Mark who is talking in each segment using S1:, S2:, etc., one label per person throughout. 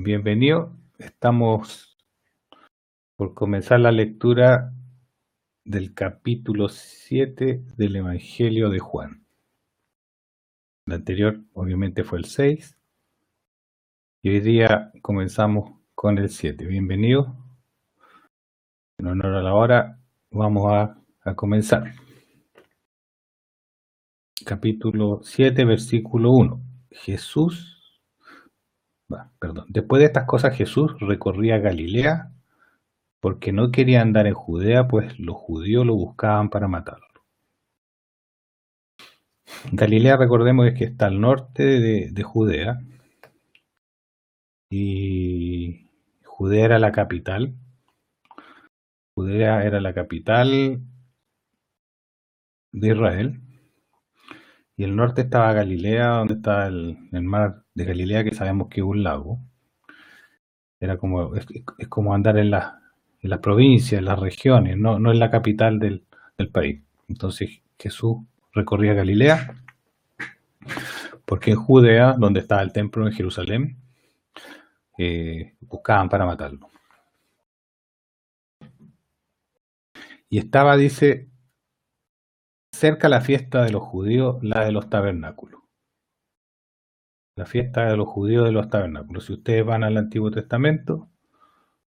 S1: Bienvenido. Estamos por comenzar la lectura del capítulo 7 del Evangelio de Juan. El anterior obviamente fue el 6 y hoy día comenzamos con el 7. Bienvenido. En honor a la hora vamos a comenzar. Capítulo 7, versículo 1. Después de estas cosas Jesús recorría Galilea porque no quería andar en Judea, pues los judíos lo buscaban para matarlo. Galilea, recordemos, es que está al norte de Judea, y Judea era la capital. Judea era la capital de Israel, y el norte estaba Galilea, donde está el mar de Galilea, que sabemos que es un lago. Es como andar en las provincias, en las regiones, no en la capital del país. Entonces Jesús recorría Galilea, porque en Judea, donde estaba el templo en Jerusalén, buscaban para matarlo. Y estaba, dice, cerca la fiesta de los judíos, la de los tabernáculos. La fiesta de los judíos de los tabernáculos. Si ustedes van al Antiguo Testamento,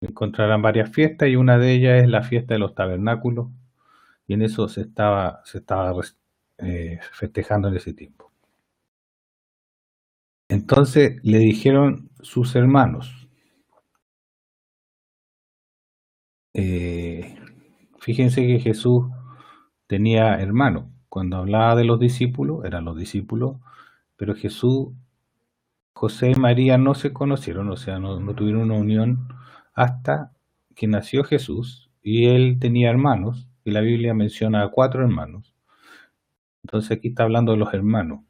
S1: encontrarán varias fiestas, y una de ellas es la fiesta de los tabernáculos, y en eso se estaba festejando en ese tiempo. Entonces le dijeron sus hermanos, fíjense que Jesús tenía hermanos. Cuando hablaba de los discípulos, eran los discípulos, pero Jesús, José y María no se conocieron, o sea, no tuvieron una unión hasta que nació Jesús, y él tenía hermanos, y la Biblia menciona a 4 hermanos. Entonces aquí está hablando de los hermanos.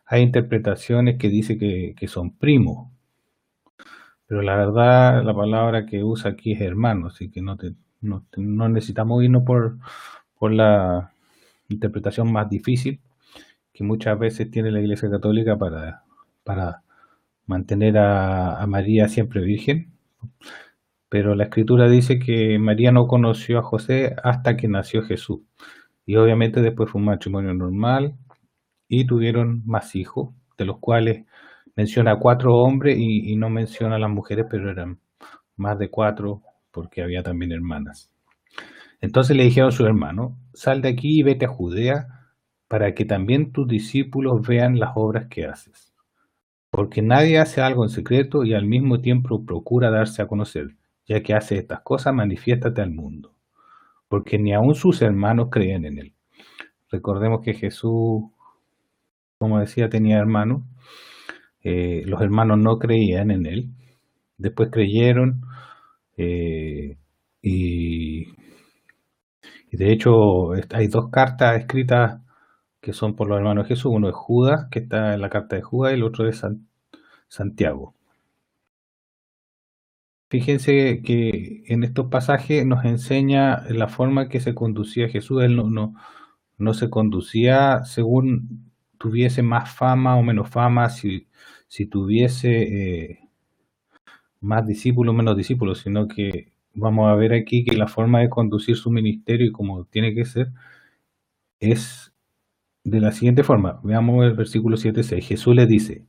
S1: Hay interpretaciones que dicen que son primos, pero la verdad la palabra que usa aquí es hermano, así que no necesitamos irnos por la interpretación más difícil que muchas veces tiene la Iglesia Católica para mantener a María siempre virgen. Pero la Escritura dice que María no conoció a José hasta que nació Jesús, y obviamente después fue un matrimonio normal y tuvieron más hijos, de los cuales menciona 4 hombres y no menciona a las mujeres, pero eran más de 4 porque había también hermanas. Entonces le dijeron a su hermano: sal de aquí y vete a Judea, para que también tus discípulos vean las obras que haces. Porque nadie hace algo en secreto y al mismo tiempo procura darse a conocer. Ya que hace estas cosas, manifiéstate al mundo. Porque ni aun sus hermanos creen en él. Recordemos que Jesús, como decía, tenía hermanos. Los hermanos no creían en él. Después creyeron, y de hecho hay 2 cartas escritas que son por los hermanos de Jesús. Uno es Judas, que está en la carta de Judas, y el otro es Santiago. Fíjense que en estos pasajes nos enseña la forma que se conducía Jesús. Él no se conducía según tuviese más fama o menos fama, si tuviese más discípulos o menos discípulos, sino que vamos a ver aquí que la forma de conducir su ministerio, y como tiene que ser, es de la siguiente forma. Veamos el versículo 7-6. Jesús le dice: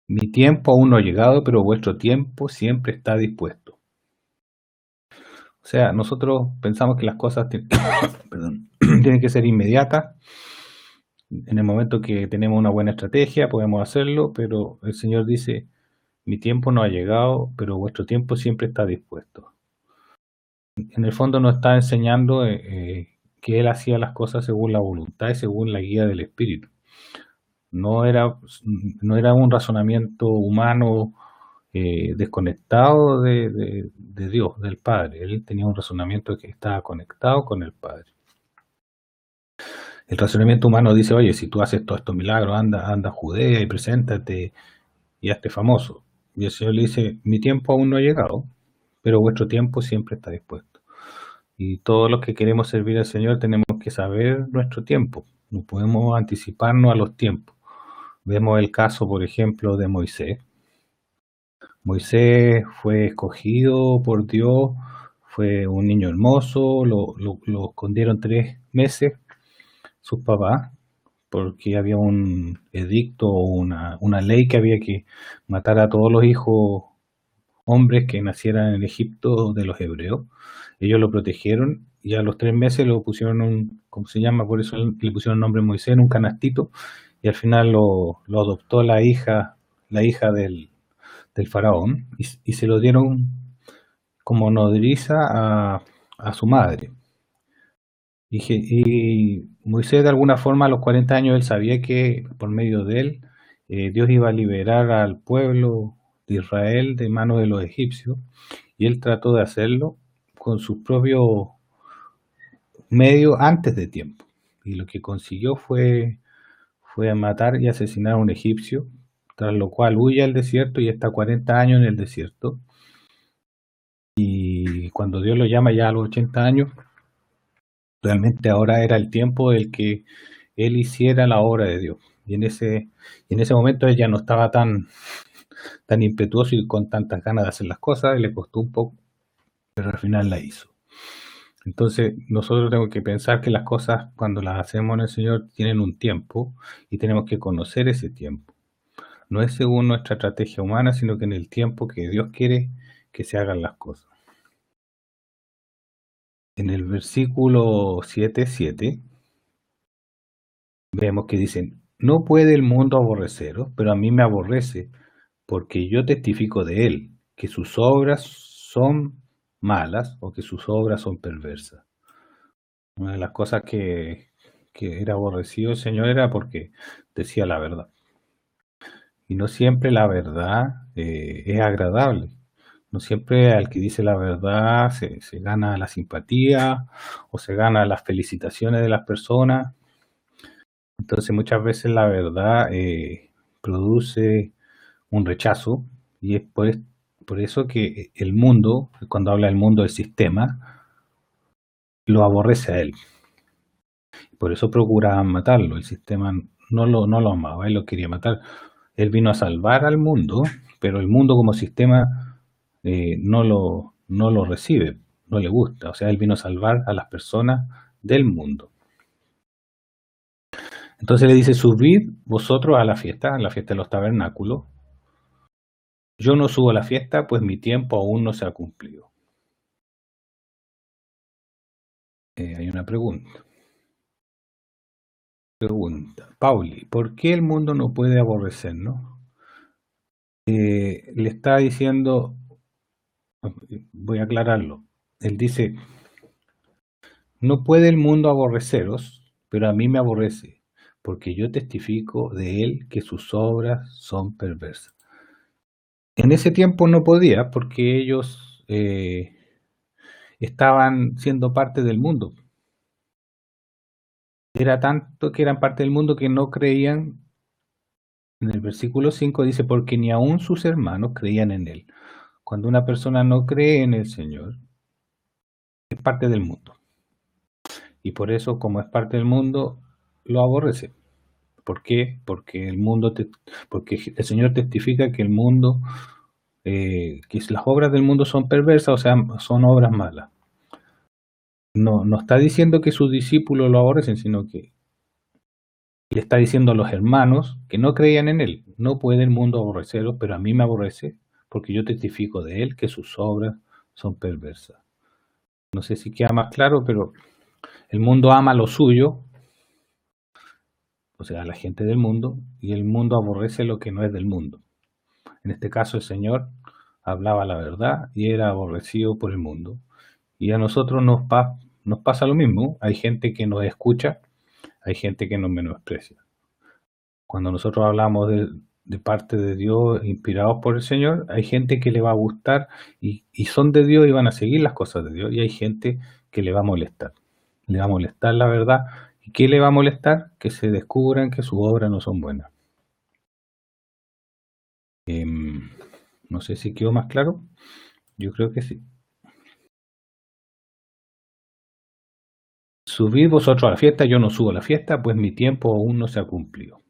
S1: mi tiempo aún no ha llegado, pero vuestro tiempo siempre está dispuesto. O sea, nosotros pensamos que las cosas tienen que ser inmediatas. En el momento que tenemos una buena estrategia podemos hacerlo, pero el Señor dice: mi tiempo no ha llegado, pero vuestro tiempo siempre está dispuesto. En el fondo nos está enseñando que Él hacía las cosas según la voluntad y según la guía del Espíritu. No era un razonamiento humano desconectado de Dios, del Padre. Él tenía un razonamiento que estaba conectado con el Padre. El razonamiento humano dice: oye, si tú haces todos estos milagros, anda a Judea y preséntate y hazte famoso. Y el Señor le dice: mi tiempo aún no ha llegado, pero vuestro tiempo siempre está dispuesto. Y todos los que queremos servir al Señor tenemos que saber nuestro tiempo. No podemos anticiparnos a los tiempos. Vemos el caso, por ejemplo, de Moisés. Moisés fue escogido por Dios, fue un niño hermoso, lo escondieron 3 meses sus papás, porque había un edicto o una ley que había que matar a todos los hijos hombres que nacieran en Egipto de los hebreos. Ellos lo protegieron y a los 3 meses lo pusieron ¿cómo se llama? Por eso le pusieron el nombre Moisés, en un canastito, y al final lo adoptó la hija del faraón, y se lo dieron como nodriza a su madre. Y Moisés, de alguna forma, a los 40 años, él sabía que por medio de él Dios iba a liberar al pueblo de Israel de manos de los egipcios, y él trató de hacerlo con sus propios medios antes de tiempo. Y lo que consiguió fue matar y asesinar a un egipcio, tras lo cual huye al desierto y está 40 años en el desierto. Y cuando Dios lo llama ya a los 80 años, realmente ahora era el tiempo del que él hiciera la obra de Dios. Y en ese momento él ya no estaba tan impetuoso y con tantas ganas de hacer las cosas, le costó un poco, pero al final la hizo. Entonces nosotros tenemos que pensar que las cosas, cuando las hacemos en el Señor, tienen un tiempo, y tenemos que conocer ese tiempo. No es según nuestra estrategia humana, sino que en el tiempo que Dios quiere que se hagan las cosas. En el versículo 7:7 vemos que dicen: no puede el mundo aborreceros, pero a mí me aborrece, porque yo testifico de él, que sus obras son malas, o que sus obras son perversas. Una de las cosas que era aborrecido el Señor era porque decía la verdad. Y no siempre la verdad es agradable. No siempre al que dice la verdad se gana la simpatía o se gana las felicitaciones de las personas. Entonces muchas veces la verdad produce un rechazo, y es por eso que el mundo, cuando habla del mundo del sistema, lo aborrece a él. Por eso procuraban matarlo. El sistema no lo amaba, él lo quería matar. Él vino a salvar al mundo, pero el mundo como sistema no lo recibe, no le gusta. O sea, él vino a salvar a las personas del mundo. Entonces le dice: subid vosotros a la fiesta de los tabernáculos. Yo no subo a la fiesta, pues mi tiempo aún no se ha cumplido. Hay una pregunta. Pauli, ¿por qué el mundo no puede aborrecernos? Le está diciendo, voy a aclararlo. Él dice: no puede el mundo aborreceros, pero a mí me aborrece, porque yo testifico de él que sus obras son perversas. En ese tiempo no podía, porque ellos estaban siendo parte del mundo. Era tanto que eran parte del mundo que no creían. En el versículo 5 dice: porque ni aun sus hermanos creían en él. Cuando una persona no cree en el Señor, es parte del mundo. Y por eso, como es parte del mundo, lo aborrece. ¿Por qué? Porque el Señor testifica que el mundo, que las obras del mundo son perversas, o sea, son obras malas. No está diciendo que sus discípulos lo aborrecen, sino que le está diciendo a los hermanos que no creían en él: no puede el mundo aborreceros, pero a mí me aborrece, porque yo testifico de él que sus obras son perversas. No sé si queda más claro, pero el mundo ama lo suyo, o sea, la gente del mundo, y el mundo aborrece lo que no es del mundo. En este caso, el Señor hablaba la verdad y era aborrecido por el mundo. Y a nosotros nos pasa lo mismo. Hay gente que nos escucha, hay gente que nos menosprecia. Cuando nosotros hablamos de parte de Dios, inspirados por el Señor, hay gente que le va a gustar y son de Dios y van a seguir las cosas de Dios, y hay gente que le va a molestar. Le va a molestar la verdad. ¿Y qué le va a molestar? Que se descubran que sus obras no son buenas. No sé si quedó más claro. Yo creo que sí. Subid vosotros a la fiesta, yo no subo a la fiesta, pues mi tiempo aún no se ha cumplido.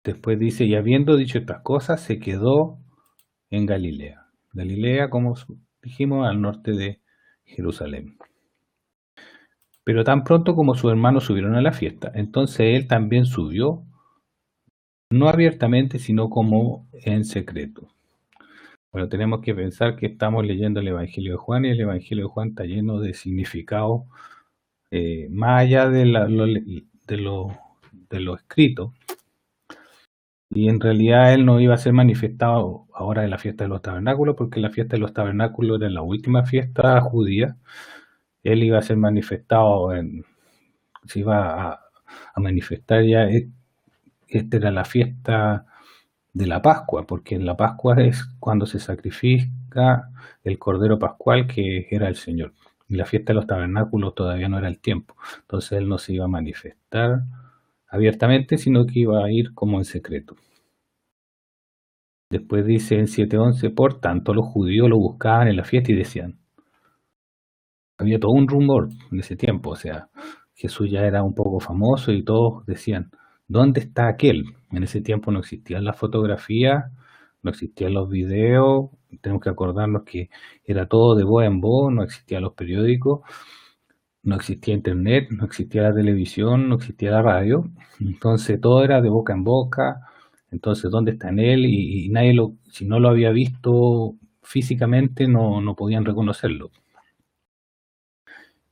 S1: Después dice, y habiendo dicho estas cosas, se quedó en Galilea. Galilea, como dijimos, al norte de Jerusalén. Pero tan pronto como sus hermanos subieron a la fiesta, entonces él también subió, no abiertamente, sino como en secreto. Bueno, tenemos que pensar que estamos leyendo el Evangelio de Juan y el Evangelio de Juan está lleno de significado más allá de lo escrito. Y en realidad él no iba a ser manifestado ahora en la fiesta de los tabernáculos, porque la fiesta de los tabernáculos era la última fiesta judía. Él iba a ser manifestado, se iba a manifestar ya, esta era la fiesta de la Pascua, porque en la Pascua es cuando se sacrifica el Cordero Pascual, que era el Señor. Y la fiesta de los tabernáculos todavía no era el tiempo. Entonces él no se iba a manifestar abiertamente, sino que iba a ir como en secreto. Después dice en 7:11, por tanto los judíos lo buscaban en la fiesta y decían, había todo un rumor en ese tiempo, o sea, Jesús ya era un poco famoso y todos decían, ¿dónde está aquel? En ese tiempo no existían las fotografías, no existían los videos, tenemos que acordarnos que era todo de voz en voz, no existían los periódicos, no existía internet, no existía la televisión, no existía la radio, entonces todo era de boca en boca. Entonces, ¿dónde está en él? Y nadie si no lo había visto físicamente, no podían reconocerlo.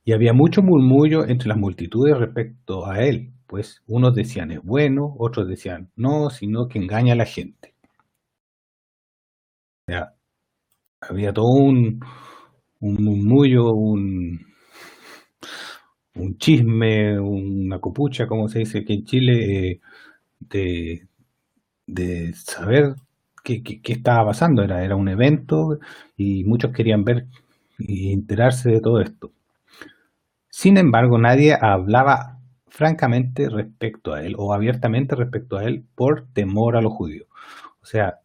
S1: Y había mucho murmullo entre las multitudes respecto a él, pues unos decían es bueno, otros decían no, sino que engaña a la gente. O sea, había todo un murmullo, un chisme, una copucha, como se dice aquí en Chile, de saber qué estaba pasando. Era un evento y muchos querían ver y enterarse de todo esto. Sin embargo, nadie hablaba francamente respecto a él o abiertamente respecto a él por temor a los judíos. O sea,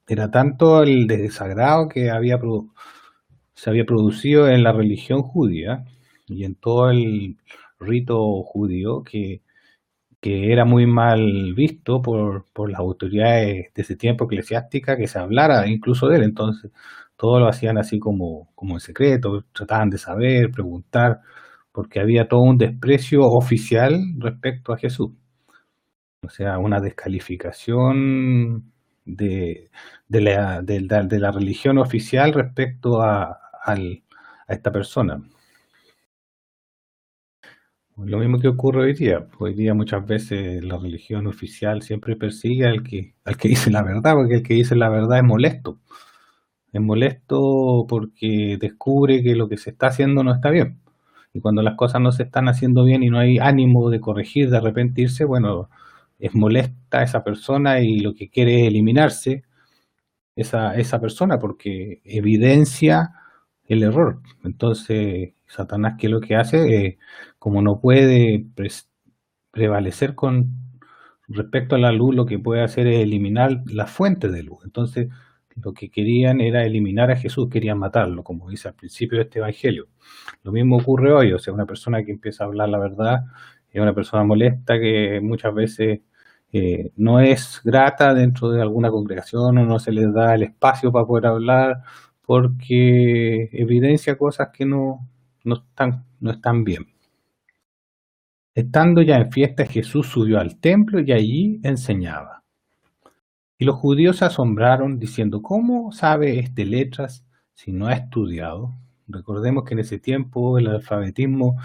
S1: era tanto el desagrado que se había producido en la religión judía y en todo el rito judío que era muy mal visto por las autoridades de ese tiempo eclesiásticas que se hablara incluso de él. Entonces, todo lo hacían así como en secreto, trataban de saber, preguntar, porque había todo un desprecio oficial respecto a Jesús. O sea, una descalificación de la religión oficial respecto a esta persona. Lo mismo que ocurre hoy día. Hoy día muchas veces la religión oficial siempre persigue al que dice la verdad, porque el que dice la verdad es molesto. Es molesto porque descubre que lo que se está haciendo no está bien. Y cuando las cosas no se están haciendo bien y no hay ánimo de corregir, de arrepentirse, bueno, es molesta esa persona y lo que quiere es eliminarse esa persona porque evidencia el error. Entonces, Satanás, ¿qué es lo que hace? Como no puede prevalecer con respecto a la luz, lo que puede hacer es eliminar la fuente de luz. Entonces, lo que querían era eliminar a Jesús, querían matarlo, como dice al principio de este evangelio. Lo mismo ocurre hoy, o sea, una persona que empieza a hablar la verdad es una persona molesta que muchas veces no es grata dentro de alguna congregación o no se les da el espacio para poder hablar porque evidencia cosas que no están bien. Estando ya en fiesta, Jesús subió al templo y allí enseñaba. Y los judíos se asombraron diciendo, ¿cómo sabe este letras si no ha estudiado? Recordemos que en ese tiempo el alfabetismo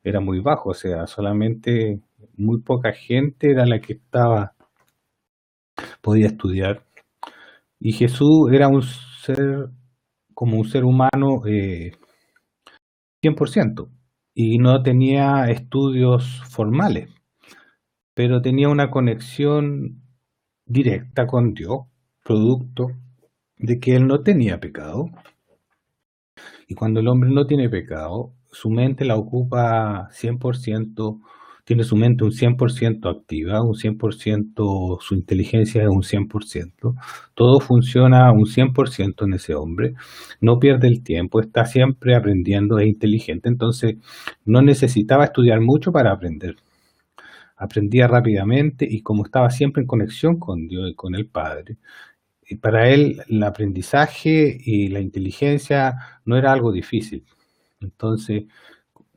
S1: era muy bajo, o sea, solamente muy poca gente era la que podía estudiar. Y Jesús era como un ser humano 100%, y no tenía estudios formales, pero tenía una conexión directa con Dios, producto de que él no tenía pecado. Y cuando el hombre no tiene pecado, su mente la ocupa 100%, tiene su mente un 100% activa, un 100%, su inteligencia es un 100%, todo funciona un 100% en ese hombre, no pierde el tiempo, está siempre aprendiendo, es inteligente, entonces no necesitaba estudiar mucho para aprender. aprendía rápidamente y como estaba siempre en conexión con Dios y con el Padre, y para él el aprendizaje y la inteligencia no era algo difícil. Entonces,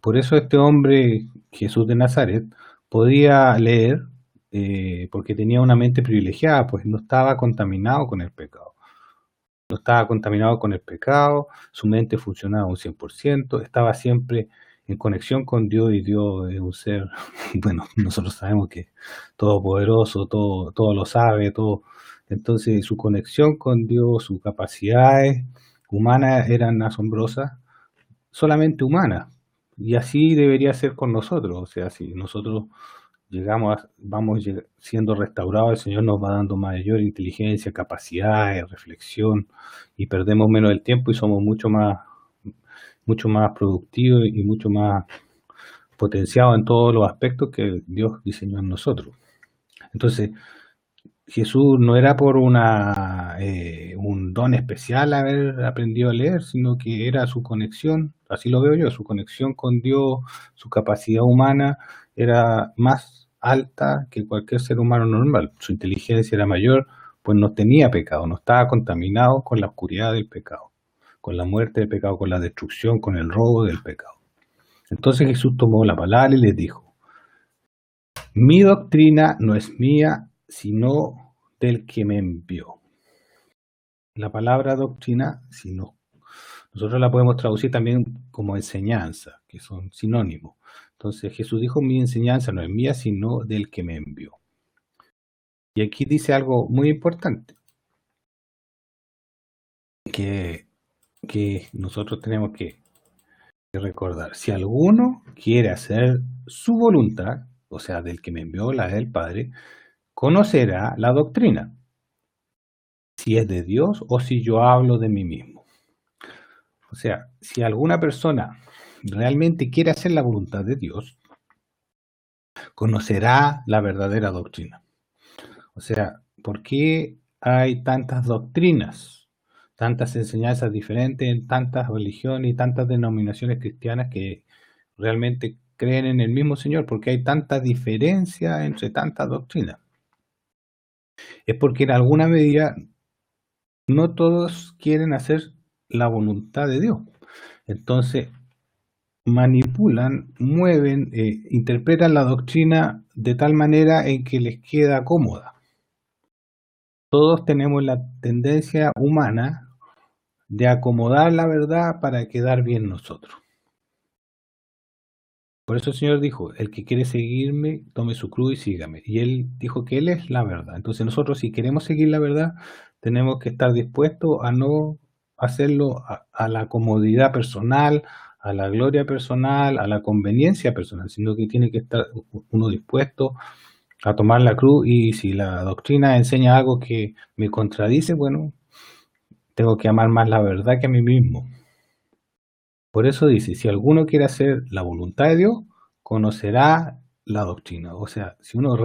S1: por eso este hombre, Jesús de Nazaret, podía leer porque tenía una mente privilegiada, pues no estaba contaminado con el pecado. No estaba contaminado con el pecado, su mente funcionaba un 100%, estaba siempre en conexión con Dios y Dios es un ser, bueno, nosotros sabemos que todopoderoso, todo lo sabe, todo. Entonces su conexión con Dios, sus capacidades humanas eran asombrosas, solamente humanas. Y así debería ser con nosotros, o sea, si nosotros siendo restaurados, el Señor nos va dando mayor inteligencia, capacidad, reflexión, y perdemos menos el tiempo y somos mucho más productivos y mucho más potenciados en todos los aspectos que Dios diseñó en nosotros. Entonces, Jesús no era por un don especial haber aprendido a leer, sino que era su conexión, así lo veo yo, su conexión con Dios, su capacidad humana era más alta que cualquier ser humano normal. Su inteligencia era mayor, pues no tenía pecado, no estaba contaminado con la oscuridad del pecado, con la muerte del pecado, con la destrucción, con el robo del pecado. Entonces Jesús tomó la palabra y les dijo: mi doctrina no es mía, sino del que me envió. La palabra doctrina, nosotros la podemos traducir también como enseñanza, que son sinónimos. Entonces Jesús dijo: mi enseñanza no es mía, sino del que me envió. Y aquí dice algo muy importante, que nosotros tenemos que recordar. Si alguno quiere hacer su voluntad, o sea, del que me envió, la del Padre, conocerá la doctrina, si es de Dios o si yo hablo de mí mismo. O sea, si alguna persona realmente quiere hacer la voluntad de Dios, conocerá la verdadera doctrina. O sea, ¿por qué hay tantas doctrinas, tantas enseñanzas diferentes en tantas religiones y tantas denominaciones cristianas que realmente creen en el mismo Señor? ¿Por qué hay tanta diferencia entre tantas doctrinas? Es porque en alguna medida no todos quieren hacer la voluntad de Dios. Entonces, manipulan, mueven, interpretan la doctrina de tal manera en que les queda cómoda. Todos tenemos la tendencia humana de acomodar la verdad para quedar bien nosotros. Por eso el Señor dijo: el que quiere seguirme, tome su cruz y sígame. Y Él dijo que Él es la verdad. Entonces nosotros, si queremos seguir la verdad, tenemos que estar dispuestos a no hacerlo a la comodidad personal, a la gloria personal, a la conveniencia personal, sino que tiene que estar uno dispuesto a tomar la cruz. Y si la doctrina enseña algo que me contradice, bueno, tengo que amar más la verdad que a mí mismo. Por eso dice: si alguno quiere hacer la voluntad de Dios, conocerá la doctrina. O sea, si una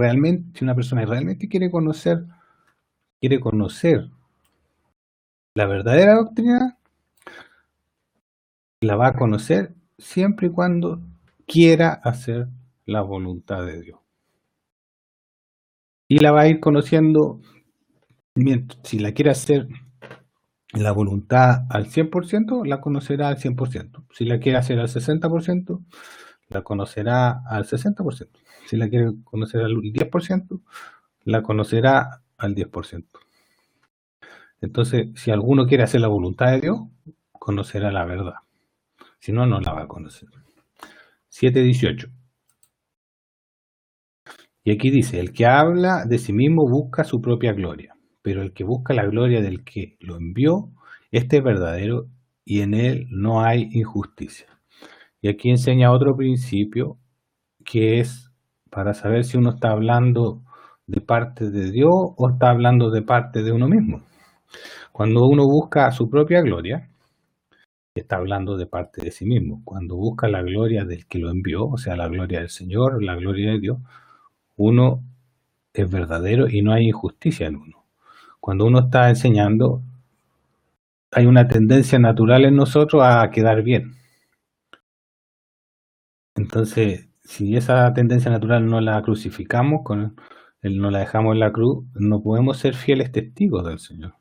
S1: persona realmente quiere conocer la verdadera doctrina, la va a conocer siempre y cuando quiera hacer la voluntad de Dios. Y la va a ir conociendo, si la quiere hacer la voluntad al 100%, la conocerá al 100%. Si la quiere hacer al 60%, la conocerá al 60%. Si la quiere conocer al 10%, la conocerá al 10%. Entonces, si alguno quiere hacer la voluntad de Dios, conocerá la verdad. Si no, no la va a conocer. 7:18. Y aquí dice: el que habla de sí mismo busca su propia gloria, pero el que busca la gloria del que lo envió, este es verdadero y en él no hay injusticia. Y aquí enseña otro principio, que es para saber si uno está hablando de parte de Dios o está hablando de parte de uno mismo. Cuando uno busca su propia gloria, está hablando de parte de sí mismo. Cuando busca la gloria del que lo envió, o sea, la gloria del Señor, la gloria de Dios, uno es verdadero y no hay injusticia en uno. Cuando uno está enseñando, hay una tendencia natural en nosotros a quedar bien. Entonces, si esa tendencia natural no la crucificamos, no la dejamos en la cruz, no podemos ser fieles testigos del Señor.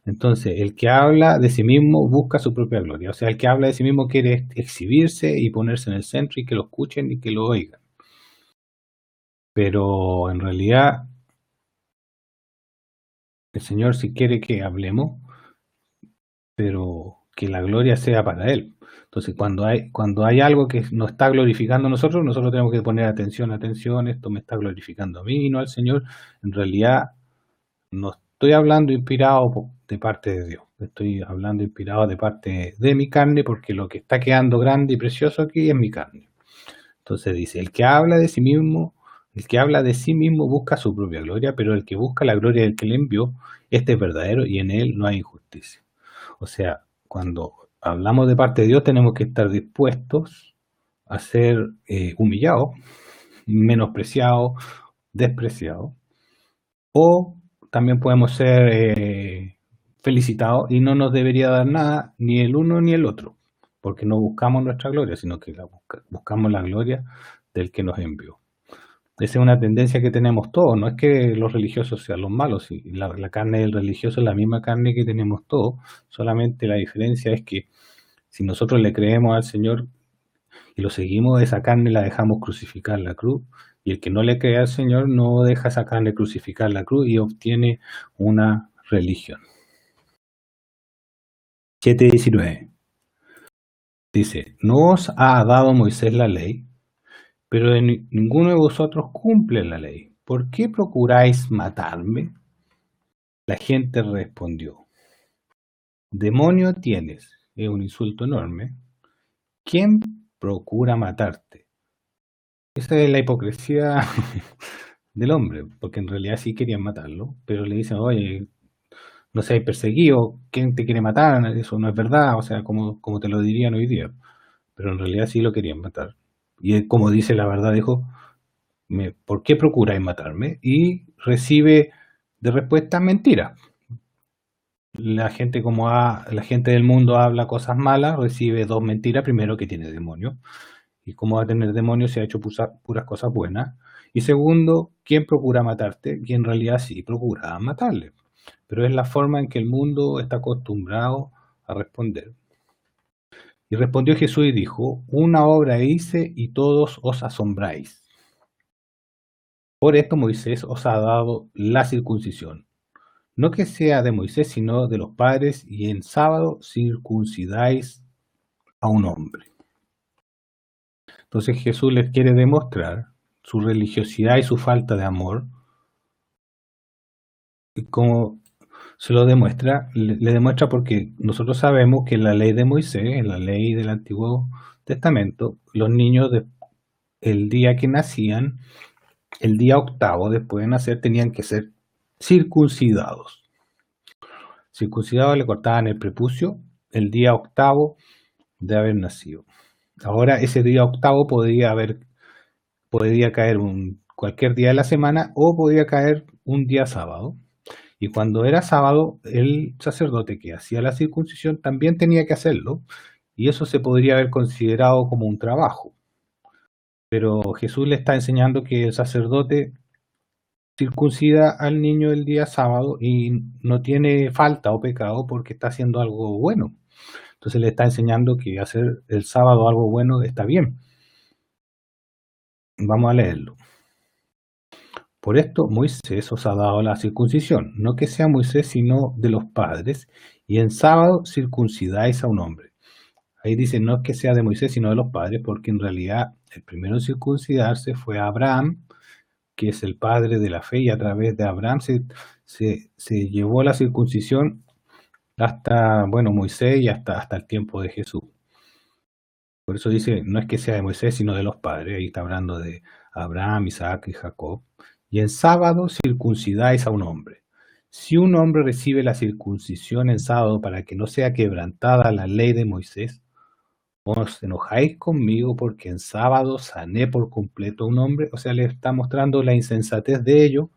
S1: Entonces, el que habla de sí mismo busca su propia gloria. O sea, el que habla de sí mismo quiere exhibirse y ponerse en el centro y que lo escuchen y que lo oigan. Pero en realidad, el Señor sí quiere que hablemos, pero que la gloria sea para Él. Entonces, cuando hay algo que nos está glorificando a nosotros, nosotros tenemos que poner atención, esto me está glorificando a mí y no al Señor. En realidad, no estoy hablando inspirado de parte de Dios, estoy hablando inspirado de parte de mi carne, porque lo que está quedando grande y precioso aquí es mi carne. Entonces dice, el que habla de sí mismo busca su propia gloria, pero el que busca la gloria del que le envió, este es verdadero y en él no hay injusticia. O sea, cuando hablamos de parte de Dios tenemos que estar dispuestos a ser humillados, menospreciados, despreciados, o también podemos ser felicitados y no nos debería dar nada ni el uno ni el otro, porque no buscamos nuestra gloria, sino que buscamos la gloria del que nos envió. Esa es una tendencia que tenemos todos, no es que los religiosos sean los malos, la carne del religioso es la misma carne que tenemos todos, solamente la diferencia es que si nosotros le creemos al Señor y lo seguimos, esa carne la dejamos crucificar en la cruz, y el que no le cree al Señor no deja esa carne crucificar en la cruz y obtiene una religión. 7:19 dice, no os ha dado Moisés la ley, pero ninguno de vosotros cumple la ley. ¿Por qué procuráis matarme? La gente respondió, demonio tienes. Es un insulto enorme. ¿Quién procura matarte? Esa es la hipocresía del hombre, porque en realidad sí querían matarlo, pero le dicen, oye, no seas perseguido, ¿quién te quiere matar? Eso no es verdad, o sea, como te lo dirían hoy día. Pero en realidad sí lo querían matar. Y él, como dice la verdad, dijo, ¿por qué procuráis matarme? Y recibe de respuesta mentira. La gente la gente del mundo habla cosas malas, recibe dos mentiras. Primero, que tiene demonio. Y como va a tener demonio, se ha hecho puras cosas buenas. Y segundo, ¿quién procura matarte? Y en realidad sí procura matarle. Pero es la forma en que el mundo está acostumbrado a responder. Y respondió Jesús y dijo, una obra hice y todos os asombráis. Por esto Moisés os ha dado la circuncisión. No que sea de Moisés, sino de los padres, y en sábado circuncidáis a un hombre. Entonces Jesús les quiere demostrar su religiosidad y su falta de amor. Y como se lo demuestra, le demuestra porque nosotros sabemos que en la ley de Moisés, en la ley del Antiguo Testamento, los niños el día que nacían, el día octavo después de nacer, tenían que ser circuncidados. Circuncidados, le cortaban el prepucio el día octavo de haber nacido. Ahora ese día octavo podía caer cualquier día de la semana o podía caer un día sábado. Y cuando era sábado, el sacerdote que hacía la circuncisión también tenía que hacerlo, y eso se podría haber considerado como un trabajo. Pero Jesús le está enseñando que el sacerdote circuncida al niño el día sábado y no tiene falta o pecado porque está haciendo algo bueno. Entonces le está enseñando que hacer el sábado algo bueno está bien. Vamos a leerlo. Por esto Moisés os ha dado la circuncisión, no que sea Moisés, sino de los padres, y en sábado circuncidáis a un hombre. Ahí dice, no es que sea de Moisés, sino de los padres, porque en realidad el primero en circuncidarse fue Abraham, que es el padre de la fe, y a través de Abraham se llevó la circuncisión hasta, Moisés y hasta el tiempo de Jesús. Por eso dice, no es que sea de Moisés, sino de los padres. Ahí está hablando de Abraham, Isaac y Jacob. Y en sábado circuncidáis a un hombre. Si un hombre recibe la circuncisión en sábado para que no sea quebrantada la ley de Moisés, os enojáis conmigo porque en sábado sané por completo a un hombre. O sea, le está mostrando la insensatez de ellos,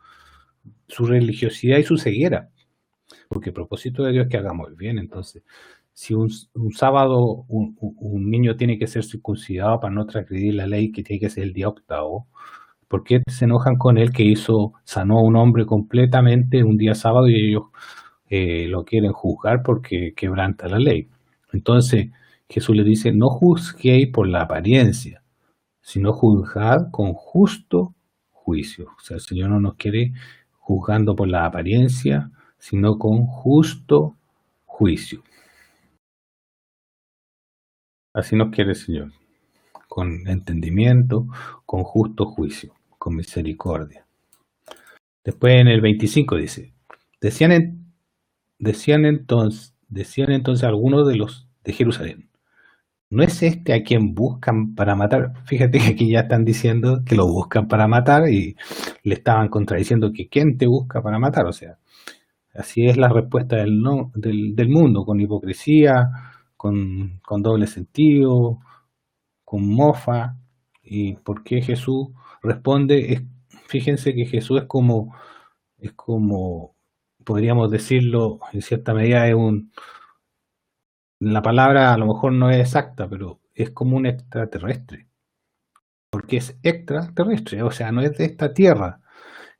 S1: su religiosidad y su ceguera. Porque el propósito de Dios es que hagamos el bien. Entonces, si un sábado un niño tiene que ser circuncidado para no transgredir la ley, que tiene que ser el día octavo, ¿por qué se enojan con él que sanó a un hombre completamente un día sábado y ellos lo quieren juzgar porque quebranta la ley? Entonces Jesús le dice, no juzguéis por la apariencia, sino juzgad con justo juicio. O sea, el Señor no nos quiere juzgando por la apariencia, sino con justo juicio. Así nos quiere el Señor, con entendimiento, con justo juicio, con misericordia. Después en el 25 dice, decían entonces algunos de los de Jerusalén, ¿no es este a quien buscan para matar? Fíjate que aquí ya están diciendo que lo buscan para matar y le estaban contradiciendo que ¿quién te busca para matar? O sea, así es la respuesta del mundo, con hipocresía, con doble sentido, con mofa. ¿Y por qué Jesús responde? Fíjense que Jesús es como, podríamos decirlo, en cierta medida la palabra a lo mejor no es exacta, pero es como un extraterrestre, porque es extraterrestre, o sea, no es de esta tierra.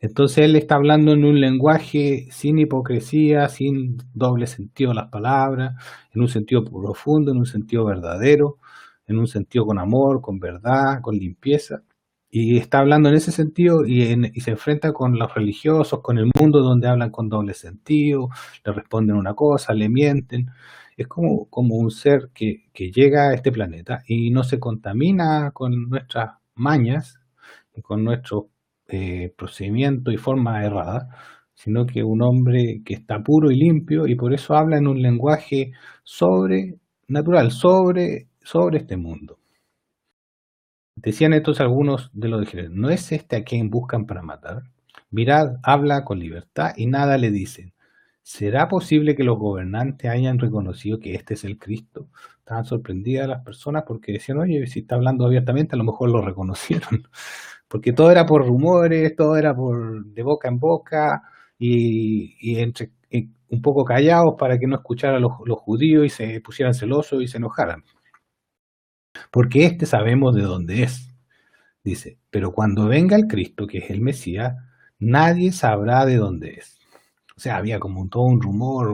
S1: Entonces él está hablando en un lenguaje sin hipocresía, sin doble sentido de las palabras, en un sentido profundo, en un sentido verdadero, en un sentido con amor, con verdad, con limpieza. Y está hablando en ese sentido y se enfrenta con los religiosos, con el mundo donde hablan con doble sentido, le responden una cosa, le mienten. Es como un ser que llega a este planeta y no se contamina con nuestras mañas y con nuestros procedimiento y forma errada, sino que un hombre que está puro y limpio y por eso habla en un lenguaje sobrenatural, sobre este mundo. Decían entonces algunos de los de Jerusalén, ¿no es este a quien buscan para matar? Mirad, habla con libertad y nada le dicen. ¿Será posible que los gobernantes hayan reconocido que este es el Cristo? Estaban sorprendidas las personas porque decían, oye, si está hablando abiertamente, a lo mejor lo reconocieron. Porque todo era por rumores, todo era de boca en boca y un poco callados para que no escucharan los judíos y se pusieran celosos y se enojaran. Porque sabemos de dónde es. Dice, pero cuando venga el Cristo, que es el Mesías, nadie sabrá de dónde es. O sea, había como todo un rumor,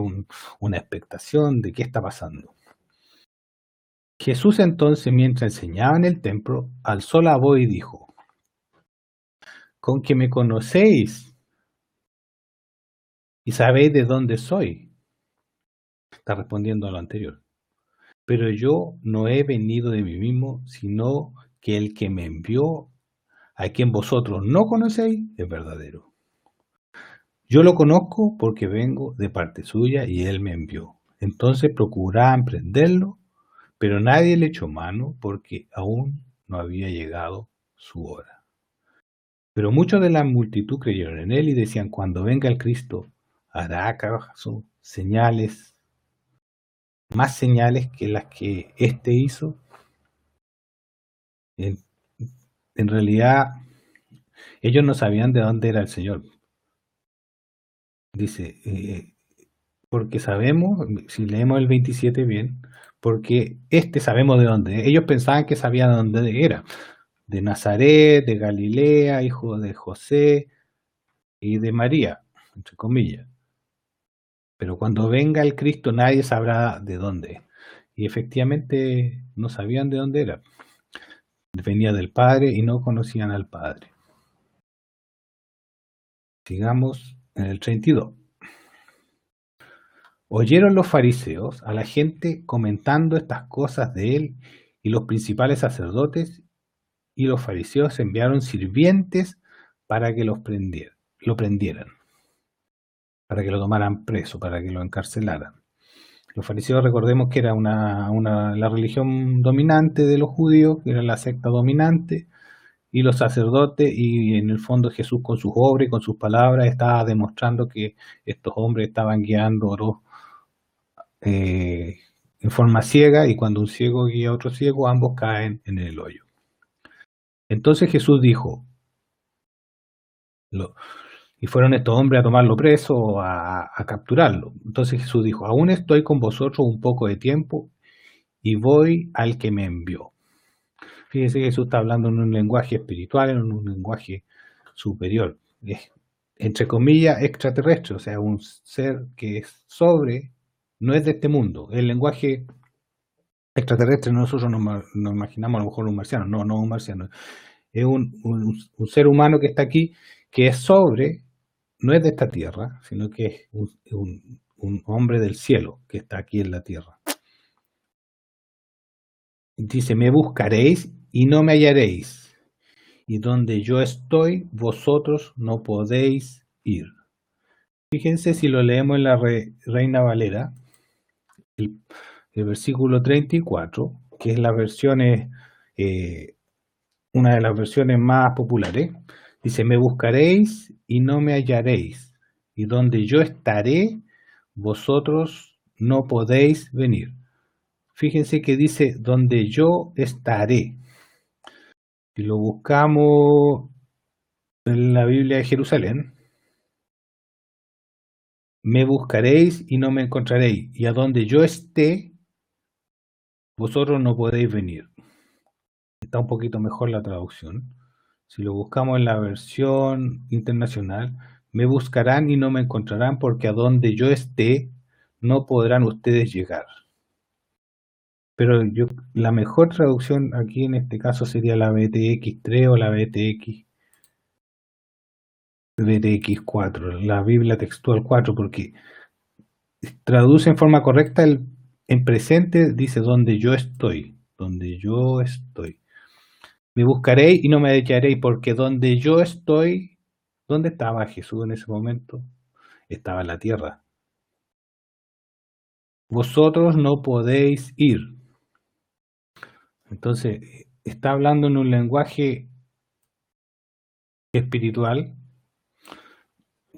S1: una expectación de qué está pasando. Jesús entonces, mientras enseñaba en el templo, alzó la voz y dijo, con que me conocéis y sabéis de dónde soy. Está respondiendo a lo anterior. Pero yo no he venido de mí mismo, sino que el que me envió, a quien vosotros no conocéis, es verdadero. Yo lo conozco porque vengo de parte suya y él me envió. Entonces procuraban prenderlo, pero nadie le echó mano porque aún no había llegado su hora. Pero muchos de la multitud creyeron en él y decían, cuando venga el Cristo, hará acaso señales, más señales que las que éste hizo. En realidad, ellos no sabían de dónde era el Señor. Dice, porque sabemos, si leemos el 27 bien, porque sabemos de dónde. Ellos pensaban que sabían de dónde era. De Nazaret, de Galilea, hijo de José y de María, entre comillas. Pero cuando venga el Cristo nadie sabrá de dónde. Y efectivamente no sabían de dónde era. Venía del Padre y no conocían al Padre. Sigamos en el 32. Oyeron los fariseos a la gente comentando estas cosas de él y los principales sacerdotes y los fariseos enviaron sirvientes para que lo prendieran, para que lo tomaran preso, para que lo encarcelaran. Los fariseos, recordemos que era la religión dominante de los judíos, que era la secta dominante, y los sacerdotes, y en el fondo Jesús con sus obras y con sus palabras estaba demostrando que estos hombres estaban guiándolos en forma ciega, y cuando un ciego guía a otro ciego, ambos caen en el hoyo. Entonces Jesús dijo, Y fueron estos hombres a tomarlo preso, a capturarlo. Entonces Jesús dijo, aún estoy con vosotros un poco de tiempo y voy al que me envió. Fíjese que Jesús está hablando en un lenguaje espiritual, en un lenguaje superior. Es, entre comillas, extraterrestre, o sea, un ser que es sobre, no es de este mundo. El lenguaje extraterrestre nosotros nos imaginamos a lo mejor un marciano, no un marciano. Es un ser humano que está aquí, que es sobre, no es de esta tierra, sino que es un hombre del cielo que está aquí en la tierra. Dice, me buscaréis y no me hallaréis, y donde yo estoy, vosotros no podéis ir. Fíjense si lo leemos en la Reina Valera, el, el versículo 34, que es la versión, una de las versiones más populares. Dice, me buscaréis y no me hallaréis, y donde yo estaré, vosotros no podéis venir. Fíjense que dice, donde yo estaré. Si lo buscamos en la Biblia de Jerusalén, me buscaréis y no me encontraréis, y a donde yo esté, vosotros no podéis venir. Está un poquito mejor la traducción. Si lo buscamos en la versión internacional, me buscarán y no me encontrarán, porque a donde yo esté, no podrán ustedes llegar. Pero la mejor traducción aquí en este caso sería la BTX3 o la BTX4, la Biblia textual 4, porque traduce en forma correcta en presente, dice donde yo estoy, donde yo estoy. Me buscaréis y no me hallaréis, porque donde yo estoy, ¿dónde estaba Jesús en ese momento? Estaba en la tierra. Vosotros no podéis ir. Entonces, está hablando en un lenguaje espiritual,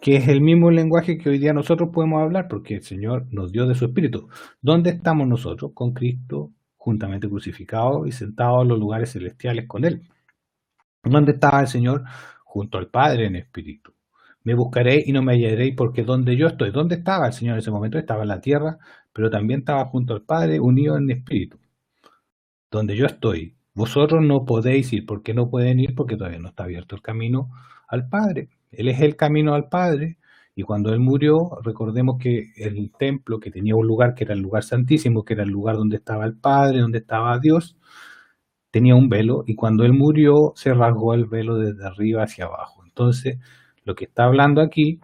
S1: que es el mismo lenguaje que hoy día nosotros podemos hablar, porque el Señor nos dio de su Espíritu. ¿Dónde estamos nosotros? Con Cristo, juntamente crucificados y sentados en los lugares celestiales con Él. ¿Dónde estaba el Señor? Junto al Padre en Espíritu. Me buscaréis y no me hallaréis, porque donde yo estoy, ¿dónde estaba el Señor en ese momento? Estaba en la tierra, pero también estaba junto al Padre, unido en Espíritu. Donde yo estoy, vosotros no podéis ir. ¿Por qué no pueden ir? Porque todavía no está abierto el camino al Padre. Él es el camino al Padre, y cuando Él murió, recordemos que el templo, que tenía un lugar que era el lugar santísimo, que era el lugar donde estaba el Padre, donde estaba Dios, tenía un velo, y cuando Él murió se rasgó el velo desde arriba hacia abajo. Entonces, lo que está hablando aquí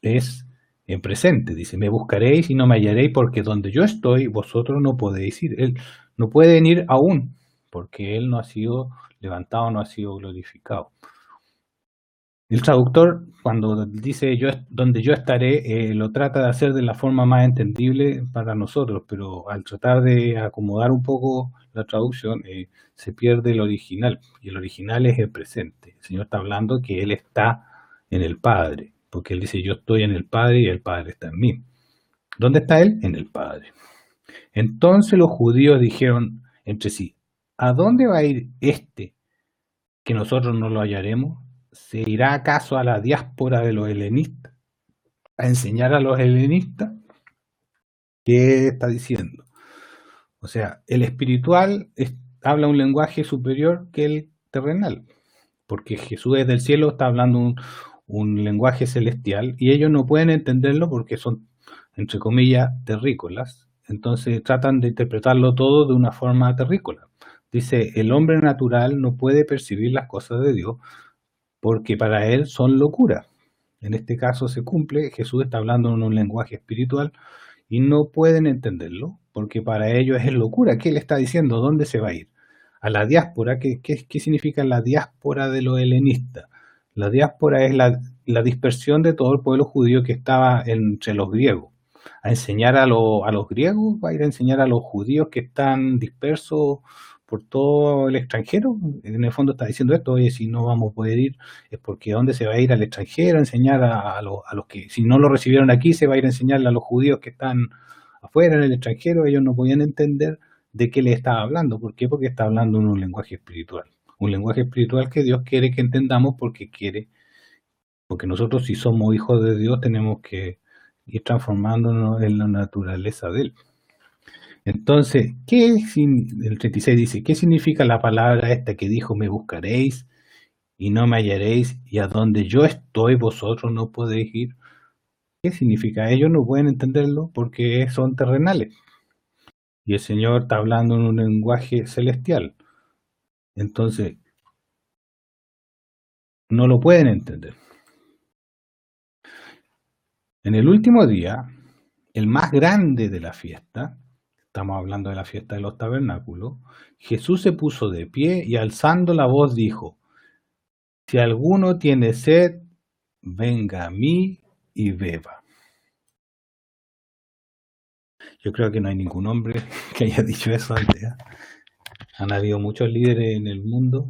S1: es en presente. Dice, me buscaréis y no me hallaréis, porque donde yo estoy, vosotros no podéis ir. Él no puede ir aún, porque Él no ha sido levantado, no ha sido glorificado. El traductor, cuando dice donde yo estaré, lo trata de hacer de la forma más entendible para nosotros, pero al tratar de acomodar un poco la traducción, se pierde el original, y el original es el presente. El Señor está hablando que Él está en el Padre, porque Él dice, yo estoy en el Padre y el Padre está en mí. ¿Dónde está Él? En el Padre. Entonces los judíos dijeron entre sí, ¿a dónde va a ir este que nosotros no lo hallaremos? ¿Se irá acaso a la diáspora de los helenistas a enseñar a los helenistas? ¿Qué está diciendo? O sea, el espiritual habla un lenguaje superior que el terrenal, porque Jesús desde el cielo está hablando un lenguaje celestial, y ellos no pueden entenderlo porque son, entre comillas, terrícolas. Entonces tratan de interpretarlo todo de una forma terrícola. Dice, el hombre natural no puede percibir las cosas de Dios porque para él son locura. En este caso se cumple, Jesús está hablando en un lenguaje espiritual y no pueden entenderlo porque para ellos es locura. ¿Qué le está diciendo? ¿Dónde se va a ir? A la diáspora. ¿Qué significa la diáspora de los helenistas? La diáspora es la dispersión de todo el pueblo judío que estaba entre los griegos. A enseñar a los griegos, va a ir a enseñar a los judíos que están dispersos por todo el extranjero. En el fondo está diciendo esto: oye, si no vamos a poder ir, es porque ¿dónde se va a ir? Al extranjero a enseñar a los que, si no lo recibieron aquí, se va a ir a enseñarle a los judíos que están afuera en el extranjero. Ellos no podían entender de qué le estaba hablando. ¿Por qué? Porque está hablando en un lenguaje espiritual. Un lenguaje espiritual que Dios quiere que entendamos, porque quiere Porque nosotros, si somos hijos de Dios, tenemos que ir transformándonos en la naturaleza de Él. Entonces, el 36 dice, ¿qué significa la palabra esta que dijo, me buscaréis y no me hallaréis, y a donde yo estoy vosotros no podéis ir? ¿Qué significa? Ellos no pueden entenderlo porque son terrenales. Y el Señor está hablando en un lenguaje celestial. Entonces, no lo pueden entender. En el último día, el más grande de la fiesta, estamos hablando de la fiesta de los tabernáculos, Jesús se puso de pie y alzando la voz dijo, si alguno tiene sed, venga a mí y beba. Yo creo que no hay ningún hombre que haya dicho eso antes. Han habido muchos líderes en el mundo,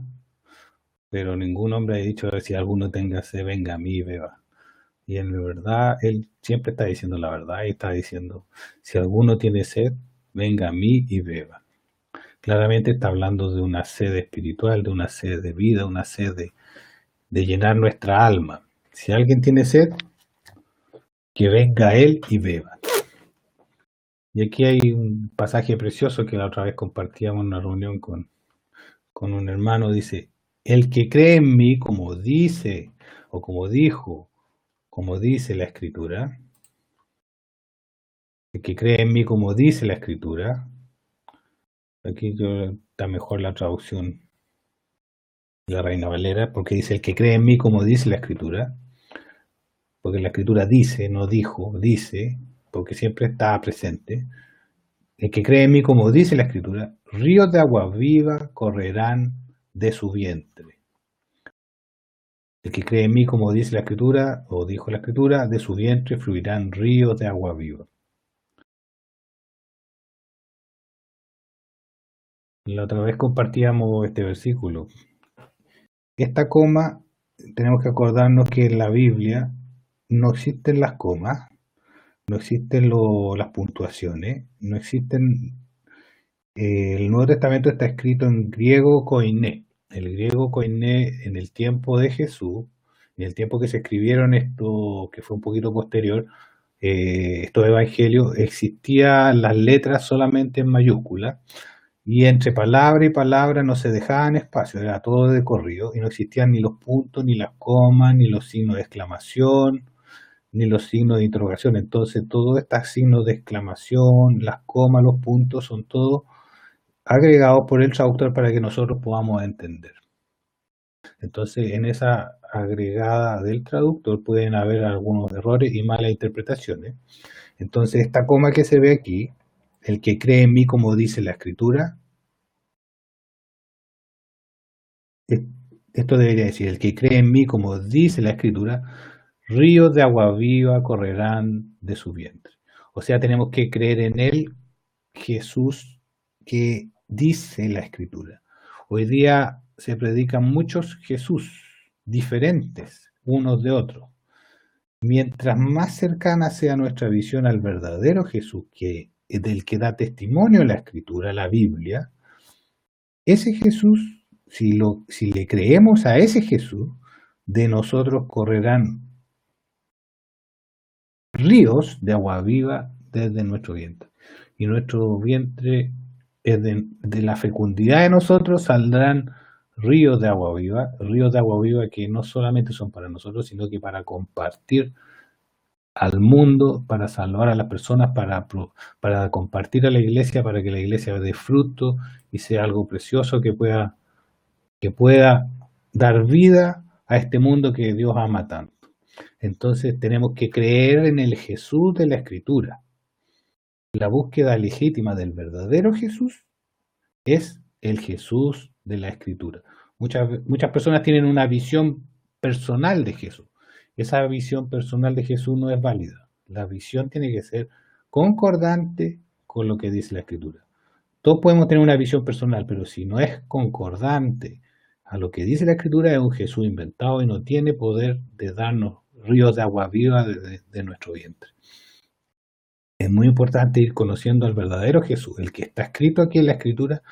S1: pero ningún hombre ha dicho, si alguno tenga sed, venga a mí y beba. Y en verdad, él siempre está diciendo la verdad y está diciendo, si alguno tiene sed, venga a mí y beba. Claramente está hablando de una sed espiritual, de una sed de vida, una sed de llenar nuestra alma. Si alguien tiene sed, que venga a él y beba. Y aquí hay un pasaje precioso que la otra vez compartíamos en una reunión con un hermano, dice, el que cree en mí, como dice, o como dijo, como dice la Escritura, el que cree en mí, como dice la Escritura, aquí está mejor la traducción de la Reina Valera, porque dice, el que cree en mí, como dice la Escritura, porque la Escritura dice, no dijo, dice, porque siempre está presente, el que cree en mí, como dice la Escritura, ríos de agua viva correrán de su vientre. El que cree en mí, como dice la Escritura, o dijo la Escritura, de su vientre fluirán ríos de agua viva. La otra vez compartíamos este versículo. Esta coma, tenemos que acordarnos que en la Biblia no existen las comas, no existen las puntuaciones, no existen. El Nuevo Testamento está escrito en griego koiné. El griego koiné en el tiempo de Jesús, en el tiempo que se escribieron esto, que fue un poquito posterior, estos evangelios, existían las letras solamente en mayúsculas y entre palabra y palabra no se dejaban espacio, era todo de corrido y no existían ni los puntos, ni las comas, ni los signos de exclamación, ni los signos de interrogación. Entonces, todos estos signos de exclamación, las comas, los puntos, son todos agregados por el traductor para que nosotros podamos entender. Entonces, en esa agregada del traductor pueden haber algunos errores y malas interpretaciones. Entonces, esta coma que se ve aquí, el que cree en mí, como dice la Escritura, esto debería decir, el que cree en mí, como dice la Escritura, ríos de agua viva correrán de su vientre. O sea, tenemos que creer en él, Jesús, que dice la Escritura. Hoy día se predican muchos Jesús diferentes unos de otros. Mientras más cercana sea nuestra visión al verdadero Jesús, del que da testimonio la Escritura, la Biblia, ese Jesús, si le creemos a ese Jesús, de nosotros correrán ríos de agua viva desde nuestro vientre. Y nuestro vientre, de la fecundidad de nosotros, saldrán ríos de agua viva que no solamente son para nosotros, sino que para compartir al mundo, para salvar a las personas, para compartir a la iglesia, para que la iglesia dé fruto y sea algo precioso que pueda dar vida a este mundo que Dios ama tanto. Entonces tenemos que creer en el Jesús de la Escritura. La búsqueda legítima del verdadero Jesús es el Jesús de la Escritura. Muchas personas tienen una visión personal de Jesús. Esa visión personal de Jesús no es válida. La visión tiene que ser concordante con lo que dice la Escritura. Todos podemos tener una visión personal, pero si no es concordante a lo que dice la Escritura, es un Jesús inventado y no tiene poder de darnos ríos de agua viva de nuestro vientre. Es muy importante ir conociendo al verdadero Jesús, el que está escrito aquí en la Escritura.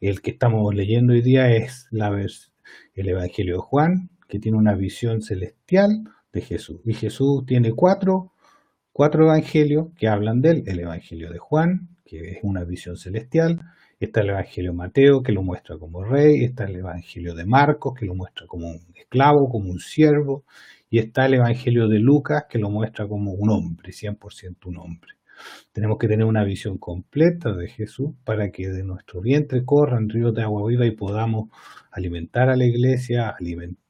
S1: El que estamos leyendo hoy día es el Evangelio de Juan, que tiene una visión celestial, de Jesús. Y Jesús tiene cuatro evangelios que hablan de él. El evangelio de Juan, que es una visión celestial. Está el evangelio de Mateo, que lo muestra como rey. Está el evangelio de Marcos, que lo muestra como un esclavo, como un siervo. Y está el evangelio de Lucas, que lo muestra como un hombre, 100% un hombre. Tenemos que tener una visión completa de Jesús para que de nuestro vientre corran ríos de agua viva y podamos alimentar a la iglesia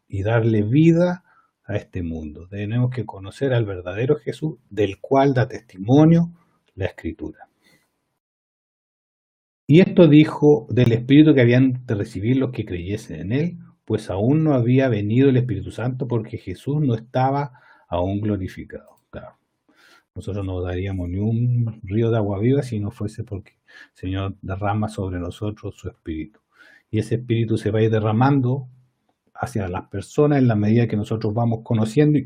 S1: y darle vida a este mundo. Tenemos que conocer al verdadero Jesús, del cual da testimonio la Escritura. Y esto dijo del Espíritu que habían de recibir los que creyesen en él, pues aún no había venido el Espíritu Santo porque Jesús no estaba aún glorificado. Claro. Nosotros no daríamos ni un río de agua viva si no fuese porque el Señor derrama sobre nosotros su Espíritu. Y ese Espíritu se va a ir derramando hacia las personas en la medida que nosotros vamos conociendo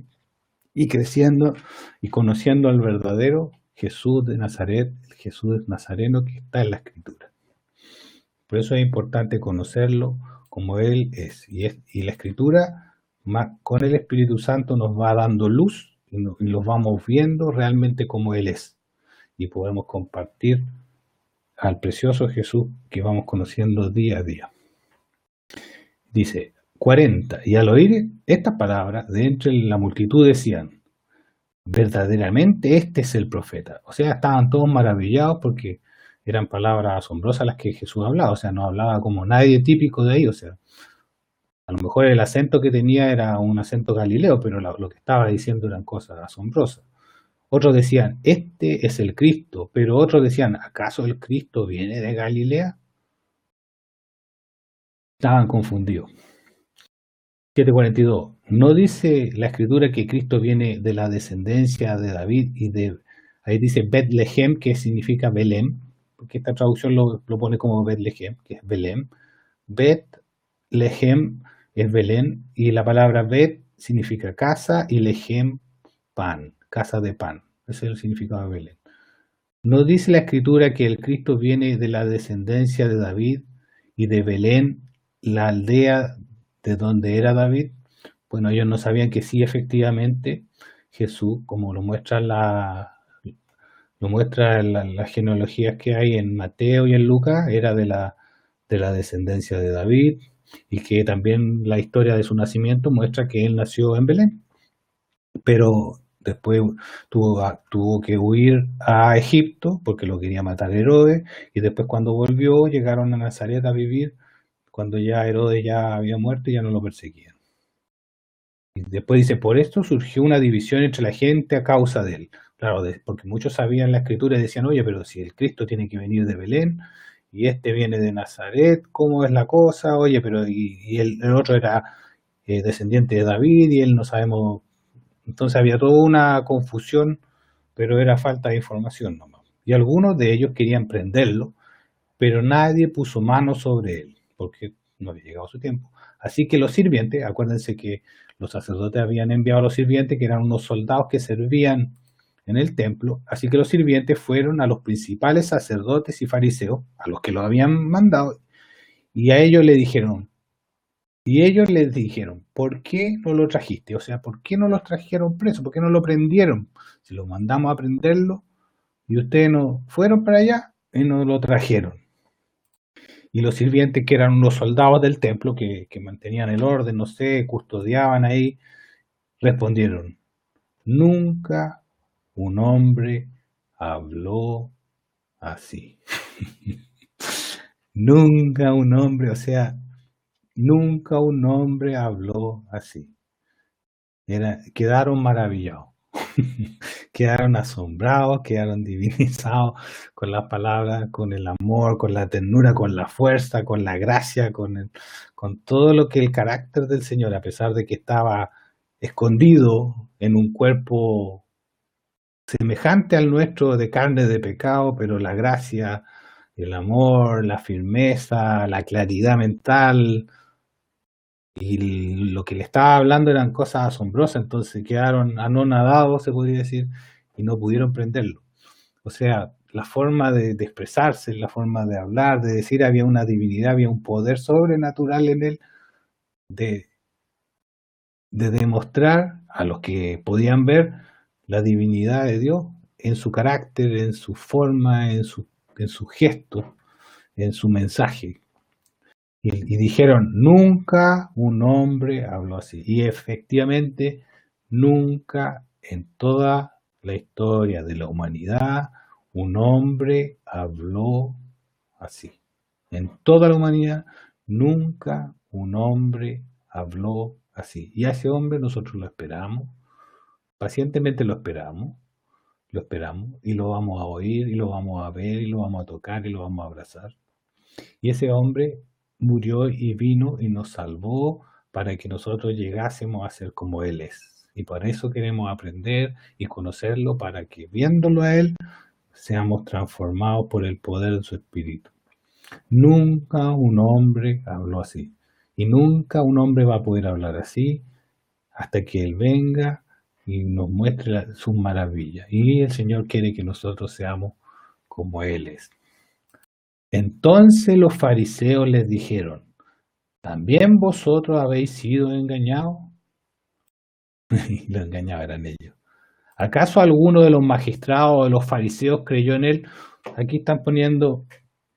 S1: y creciendo y conociendo al verdadero Jesús de Nazaret, el Jesús nazareno que está en la Escritura. Por eso es importante conocerlo como Él es. Y la Escritura, con el Espíritu Santo, nos va dando luz y los vamos viendo realmente como Él es. Y podemos compartir al precioso Jesús que vamos conociendo día a día. Dice 40. Y al oír estas palabras, de entre la multitud decían: verdaderamente este es el profeta. O sea, estaban todos maravillados porque eran palabras asombrosas las que Jesús hablaba. O sea, no hablaba como nadie típico de ahí. O sea, a lo mejor el acento que tenía era un acento galileo, pero lo que estaba diciendo eran cosas asombrosas. Otros decían, este es el Cristo, pero otros decían, ¿acaso el Cristo viene de Galilea? Estaban confundidos. 7:42. ¿No dice la Escritura que Cristo viene de la descendencia de David ahí dice Betlehem, que significa Belén, porque esta traducción lo pone como Betlehem, que es Belén. Betlehem es Belén, y la palabra Bet significa casa y Lehem pan, casa de pan. Ese es el significado de Belén. ¿No dice la Escritura que el Cristo viene de la descendencia de David y de Belén, la aldea de donde era David? Bueno, ellos no sabían que sí, efectivamente, Jesús, como lo muestran las genealogías que hay en Mateo y en Lucas, era de la descendencia de David, y que también la historia de su nacimiento muestra que él nació en Belén. Pero después tuvo que huir a Egipto porque lo quería matar Herodes, y después cuando volvió llegaron a Nazaret a vivir cuando ya Herodes ya había muerto y ya no lo perseguían. Y después dice, por esto surgió una división entre la gente a causa de él. Claro, porque muchos sabían la Escritura y decían, oye, pero si el Cristo tiene que venir de Belén y este viene de Nazaret, ¿cómo es la cosa? Oye, pero y el otro era descendiente de David y él no sabemos. Entonces había toda una confusión, pero era falta de información nomás. Y algunos de ellos querían prenderlo, pero nadie puso mano sobre él, porque no había llegado su tiempo. Así que los sirvientes, acuérdense que los sacerdotes habían enviado a los sirvientes, que eran unos soldados que servían en el templo, así que los sirvientes fueron a los principales sacerdotes y fariseos, a los que lo habían mandado, y a ellos les dijeron, ¿por qué no lo trajiste? O sea, ¿por qué no los trajeron preso? ¿Por qué no lo prendieron? Si lo mandamos a prenderlo y ustedes no fueron para allá y no lo trajeron. Y los sirvientes, que eran unos soldados del templo que mantenían el orden, no sé, custodiaban ahí, respondieron, nunca un hombre habló así. Nunca un hombre, o sea, nunca un hombre habló así. Quedaron maravillados, quedaron asombrados, quedaron divinizados con las palabras, con el amor, con la ternura, con la fuerza, con la gracia, con todo lo que el carácter del Señor, a pesar de que estaba escondido en un cuerpo semejante al nuestro de carne de pecado, pero la gracia, el amor, la firmeza, la claridad mental, y lo que le estaba hablando eran cosas asombrosas, entonces quedaron anonadados, se podría decir, y no pudieron prenderlo. O sea, la forma de expresarse, la forma de hablar, de decir, había una divinidad, había un poder sobrenatural en él, de demostrar a los que podían ver la divinidad de Dios en su carácter, en su forma, en su gesto, en su mensaje. Y dijeron, nunca un hombre habló así. Y efectivamente, nunca en toda la historia de la humanidad un hombre habló así. En toda la humanidad, nunca un hombre habló así. Y a ese hombre nosotros lo esperamos, pacientemente lo esperamos y lo vamos a oír y lo vamos a ver y lo vamos a tocar y lo vamos a abrazar. Y ese hombre murió y vino y nos salvó para que nosotros llegásemos a ser como Él es. Y por eso queremos aprender y conocerlo para que viéndolo a Él seamos transformados por el poder de su Espíritu. Nunca un hombre habló así. Y nunca un hombre va a poder hablar así hasta que Él venga y nos muestre sus maravillas. Y el Señor quiere que nosotros seamos como Él es. Entonces los fariseos les dijeron, ¿también vosotros habéis sido engañados? Y los engañados eran ellos. ¿Acaso alguno de los magistrados o de los fariseos creyó en él? Aquí están poniendo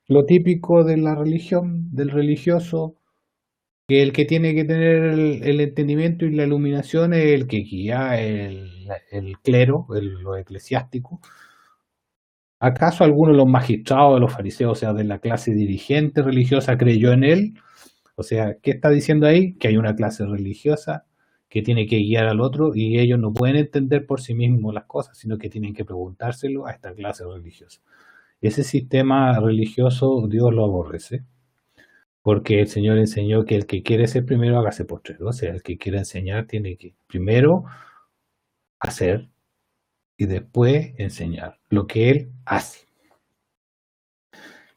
S1: lo típico de la religión, del religioso, que el que tiene que tener el entendimiento y la iluminación es el que guía el clero, lo eclesiástico. ¿Acaso alguno de los magistrados de los fariseos, o sea, de la clase dirigente religiosa, creyó en él? O sea, ¿qué está diciendo ahí? Que hay una clase religiosa que tiene que guiar al otro y ellos no pueden entender por sí mismos las cosas, sino que tienen que preguntárselo a esta clase religiosa. Ese sistema religioso Dios lo aborrece, porque el Señor enseñó que el que quiere ser primero hágase postrero. O sea, el que quiere enseñar tiene que primero hacer y después enseñar lo que Él hace.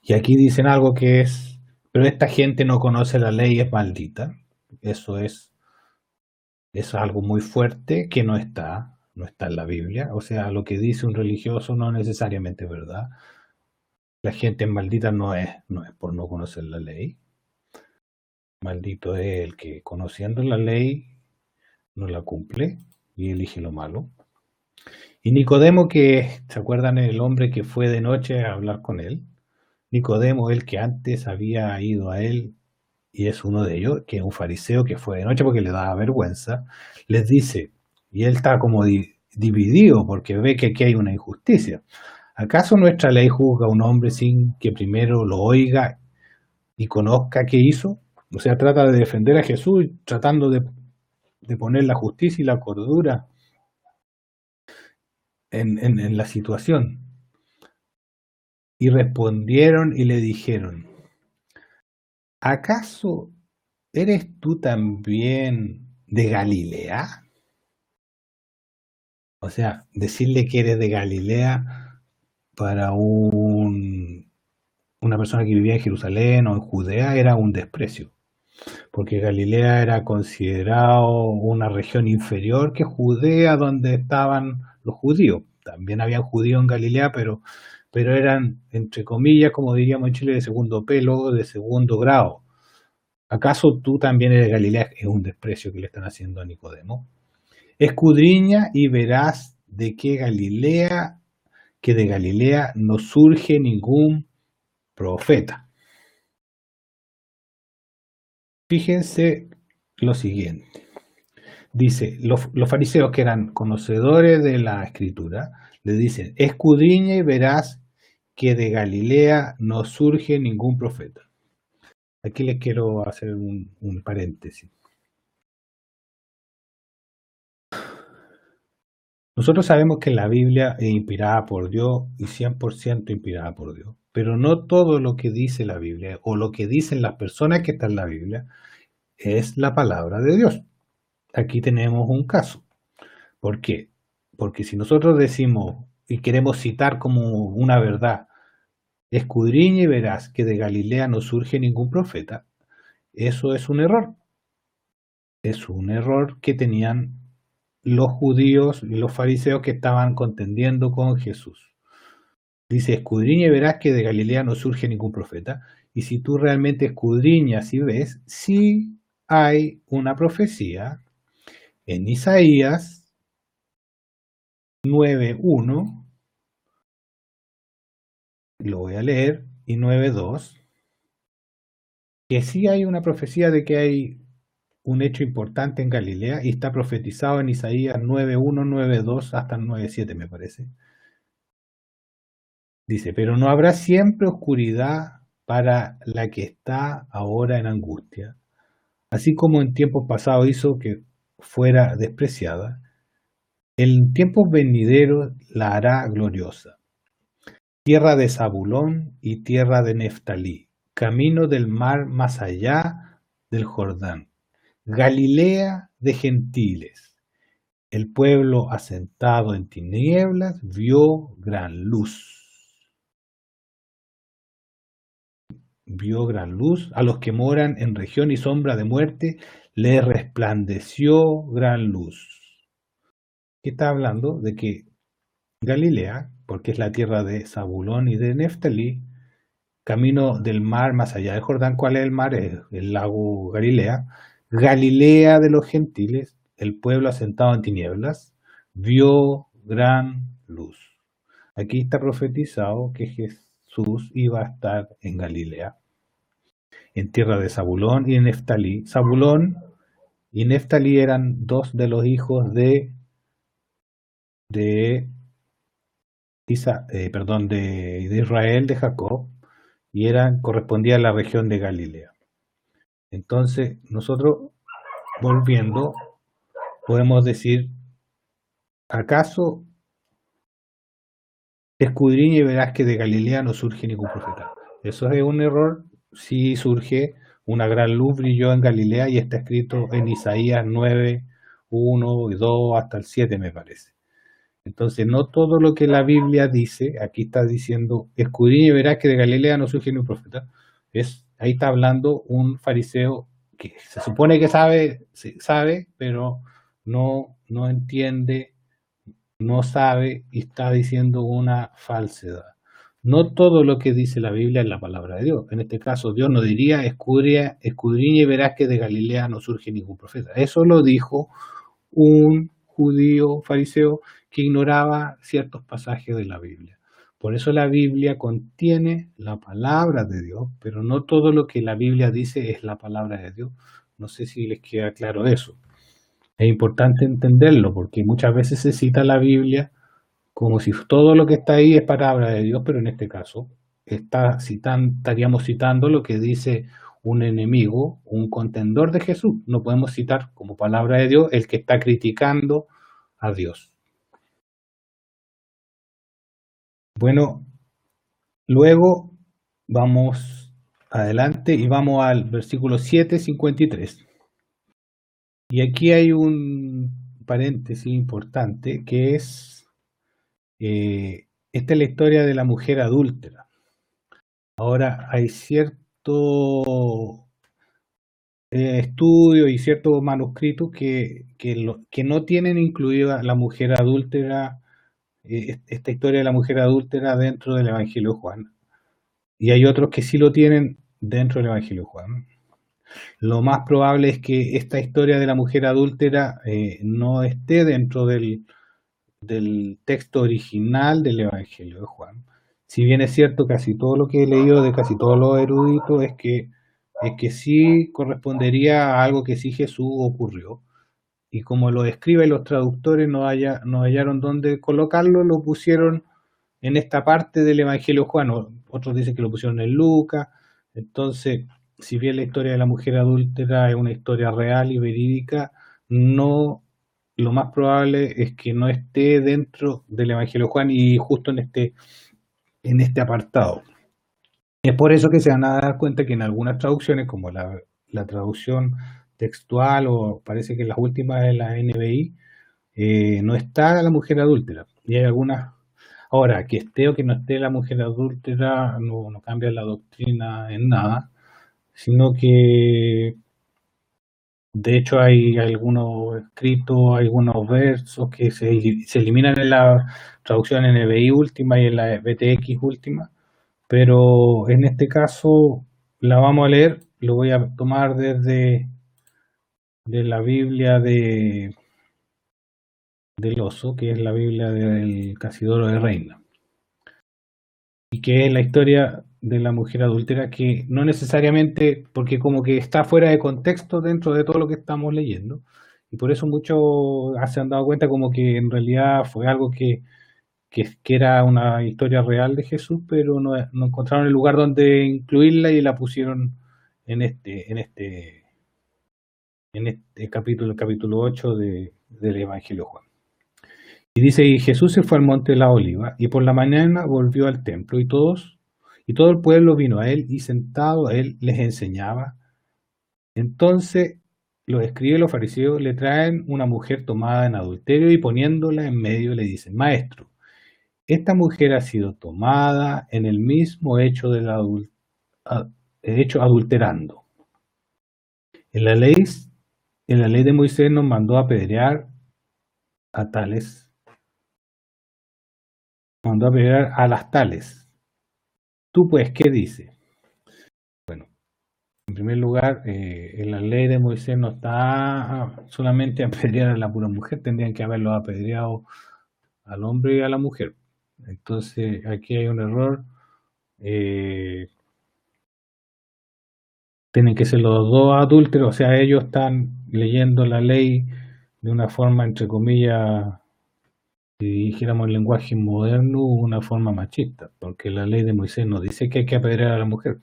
S1: Y aquí dicen algo que es, pero esta gente no conoce la ley, es maldita. Eso es algo muy fuerte que no está en la Biblia. O sea, lo que dice un religioso no es necesariamente verdad. La gente maldita no es por no conocer la ley. Maldito es el que conociendo la ley no la cumple y elige lo malo. Y Nicodemo, que, ¿se acuerdan el hombre que fue de noche a hablar con él? Nicodemo, el que antes había ido a él, y es uno de ellos, que es un fariseo que fue de noche porque le daba vergüenza, les dice, y él está como dividido porque ve que aquí hay una injusticia. ¿Acaso nuestra ley juzga a un hombre sin que primero lo oiga y conozca qué hizo? O sea, trata de defender a Jesús, tratando de poner la justicia y la cordura en la situación. Y respondieron y le dijeron, ¿acaso eres tú también de Galilea? O sea, decirle que eres de Galilea para una persona que vivía en Jerusalén o en Judea era un desprecio, porque Galilea era considerado una región inferior que Judea, donde estaban los judíos. También había judíos en Galilea, pero eran, entre comillas, como diríamos en Chile, de segundo pelo, de segundo grado. ¿Acaso tú también eres de Galilea? Es un desprecio que le están haciendo a Nicodemo. Escudriña y verás que de Galilea no surge ningún profeta. Fíjense lo siguiente. Dice, los fariseos que eran conocedores de la escritura, le dicen, escudriña y verás que de Galilea no surge ningún profeta. Aquí les quiero hacer un paréntesis. Nosotros sabemos que la Biblia es inspirada por Dios y 100% inspirada por Dios, pero no todo lo que dice la Biblia o lo que dicen las personas que están en la Biblia es la palabra de Dios. Aquí tenemos un caso. ¿Por qué? Porque si nosotros decimos y queremos citar como una verdad, escudriña y verás que de Galilea no surge ningún profeta, eso es un error. Es un error que tenían los judíos y los fariseos que estaban contendiendo con Jesús. Dice, escudriña y verás que de Galilea no surge ningún profeta. Y si tú realmente escudriñas y ves, sí hay una profecía en Isaías 9:1, lo voy a leer, y 9:2, que sí hay una profecía de que hay un hecho importante en Galilea y está profetizado en Isaías 9:1, 9:2 hasta 9:7 me parece. Dice, pero no habrá siempre oscuridad para la que está ahora en angustia, así como en tiempos pasados hizo que fuera despreciada, en tiempos venideros la hará gloriosa. Tierra de Zabulón y tierra de Neftalí, camino del mar más allá del Jordán, Galilea de gentiles. El pueblo asentado en tinieblas vio gran luz. Vio gran luz. A los que moran en región y sombra de muerte, les resplandeció gran luz. ¿Qué está hablando? De que Galilea, porque es la tierra de Zabulón y de Neftalí, camino del mar más allá del Jordán. ¿Cuál es el mar? Es el lago Galilea. Galilea de los gentiles, el pueblo asentado en tinieblas, vio gran luz. Aquí está profetizado que Jesús iba a estar en Galilea, en tierra de Zabulón y de Neftalí. Zabulón y Neftalí eran dos de los hijos de, de Israel, de Jacob, y correspondía a la región de Galilea. Entonces, nosotros, volviendo, podemos decir, ¿acaso escudriña y verás que de Galilea no surge ningún profeta? Eso es un error. Sí surge, una gran luz brilló en Galilea y está escrito en Isaías 9, 1 y 2 hasta el 7 me parece. Entonces, no todo lo que la Biblia dice, aquí está diciendo, escudriña y verás que de Galilea no surge ningún profeta. Ahí está hablando un fariseo que se supone que sabe, pero no entiende, no sabe y está diciendo una falsedad. No todo lo que dice la Biblia es la palabra de Dios. En este caso, Dios no diría, escudriña y verás que de Galilea no surge ningún profeta. Eso lo dijo un judío fariseo que ignoraba ciertos pasajes de la Biblia. Por eso la Biblia contiene la palabra de Dios, pero no todo lo que la Biblia dice es la palabra de Dios. No sé si les queda claro eso. Es importante entenderlo porque muchas veces se cita la Biblia como si todo lo que está ahí es palabra de Dios, pero en este caso estaríamos citando lo que dice un enemigo, un contendor de Jesús. No podemos citar como palabra de Dios el que está criticando a Dios. Bueno, luego vamos adelante y vamos al versículo 7:53. Y aquí hay un paréntesis importante que es, esta es la historia de la mujer adúltera. Ahora hay cierto estudios y ciertos manuscritos que no tienen incluida la mujer adúltera, esta historia de la mujer adúltera dentro del Evangelio de Juan. Y hay otros que sí lo tienen dentro del Evangelio de Juan. Lo más probable es que esta historia de la mujer adúltera no esté dentro del texto original del Evangelio de Juan. Si bien es cierto, casi todo lo que he leído de casi todos los eruditos es que sí correspondería a algo que sí Jesús ocurrió. Y como lo escriben los traductores no hallaron dónde colocarlo, lo pusieron en esta parte del Evangelio de Juan. Otros dicen que lo pusieron en Lucas. Entonces, si bien la historia de la mujer adúltera es una historia real y verídica, no, lo más probable es que no esté dentro del Evangelio de Juan y justo en este apartado. Es por eso que se van a dar cuenta que en algunas traducciones, como la traducción textual o parece que en las últimas de la NBI, no está la mujer adúltera. Y hay algunas. Ahora, que esté o que no esté la mujer adúltera no cambia la doctrina en nada, sino que de hecho hay algunos escritos, algunos versos que se eliminan en la traducción NBI última y en la BTX última, pero en este caso la vamos a leer, lo voy a tomar desde de la Biblia de del oso, que es la Biblia del Casidoro de Reina, y que es la historia de la mujer adúltera, que no necesariamente, porque como que está fuera de contexto dentro de todo lo que estamos leyendo, y por eso muchos se han dado cuenta como que en realidad fue algo que era una historia real de Jesús, pero no encontraron el lugar donde incluirla y la pusieron en este capítulo, el capítulo 8 del Evangelio de Juan. Y dice, y Jesús se fue al monte de la Oliva, y por la mañana volvió al templo, y todo el pueblo vino a él, y sentado a él les enseñaba. Entonces los escribas y los fariseos le traen una mujer tomada en adulterio, y poniéndola en medio le dicen, Maestro, esta mujer ha sido tomada en el mismo hecho adulterando. En la ley, en la ley de Moisés nos mandó apedrear a tales, mandó apedrear a las tales. Tú pues, ¿qué dices? Bueno, en primer lugar, en la ley de Moisés no está solamente apedrear a la pura mujer, tendrían que haberlo apedreado al hombre y a la mujer. Entonces, aquí hay un error. Tienen que ser los dos adúlteros, o sea, ellos están leyendo la ley de una forma, entre comillas, si dijéramos el lenguaje moderno, una forma machista, porque la ley de Moisés no dice que hay que apedrear a la mujer,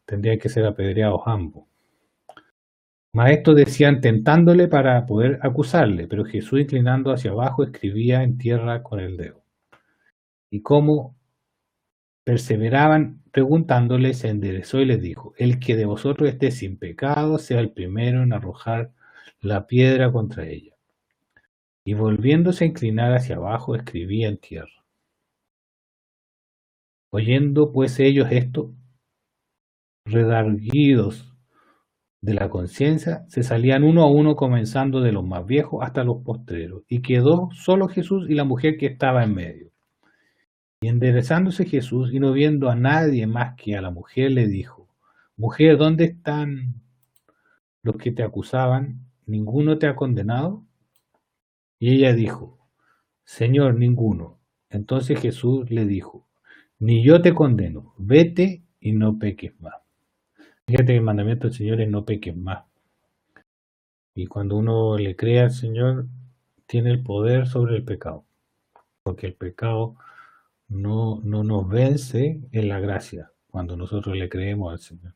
S1: tendrían que ser apedreados ambos. Maestros decían tentándole para poder acusarle, pero Jesús inclinando hacia abajo escribía en tierra con el dedo. Y como perseveraban preguntándole, se enderezó y les dijo, el que de vosotros esté sin pecado sea el primero en arrojar la piedra contra ella. Y volviéndose a inclinar hacia abajo, escribía en tierra. Oyendo pues ellos esto, redarguidos de la conciencia, se salían uno a uno, comenzando de los más viejos hasta los postreros, y quedó solo Jesús y la mujer que estaba en medio. Y enderezándose Jesús, y no viendo a nadie más que a la mujer, le dijo, Mujer, ¿dónde están los que te acusaban? ¿Ninguno te ha condenado? Y ella dijo, Señor, ninguno. Entonces Jesús le dijo, Ni yo te condeno, vete y no peques más. Fíjate que el mandamiento del Señor es no peques más. Y cuando uno le cree al Señor, tiene el poder sobre el pecado. Porque el pecado no nos vence en la gracia cuando nosotros le creemos al Señor.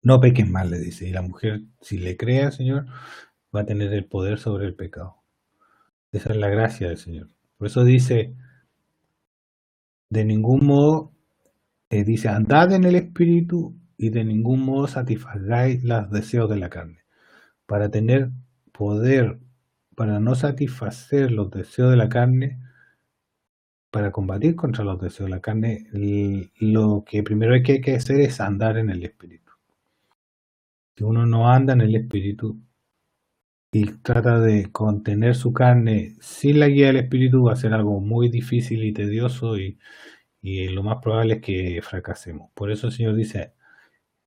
S1: No peques más, le dice. Y la mujer, si le cree al Señor, va a tener el poder sobre el pecado. Esa es la gracia del Señor. Por eso dice, de ningún modo, dice, andad en el Espíritu y de ningún modo satisfagáis los deseos de la carne. Para tener poder, para no satisfacer los deseos de la carne, para combatir contra los deseos de la carne, lo que primero hay que hacer es andar en el Espíritu. Si uno no anda en el Espíritu y trata de contener su carne sin la guía del Espíritu, va a ser algo muy difícil y tedioso, y lo más probable es que fracasemos. Por eso el Señor dice,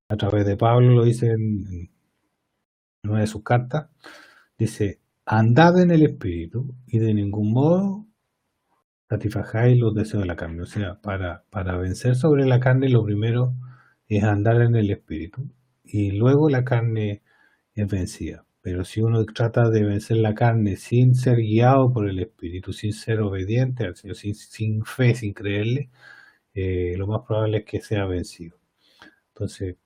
S1: a través de Pablo, lo dice en una de sus cartas, dice, andad en el Espíritu y de ningún modo satisfagáis los deseos de la carne. O sea, para vencer sobre la carne, lo primero es andar en el Espíritu, y luego la carne es vencida. Pero si uno trata de vencer la carne sin ser guiado por el Espíritu, sin ser obediente al Señor, sin fe, sin creerle, lo más probable es que sea vencido. Entonces,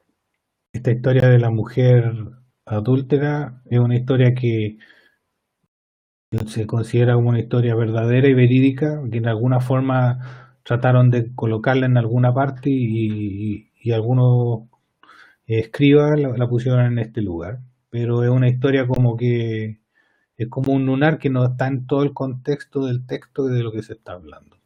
S1: esta historia de la mujer adúltera es una historia que se considera como una historia verdadera y verídica, que en alguna forma trataron de colocarla en alguna parte, y algunos escribas la pusieron en este lugar. Pero es una historia como que es como un lunar que no está en todo el contexto del texto y de lo que se está hablando.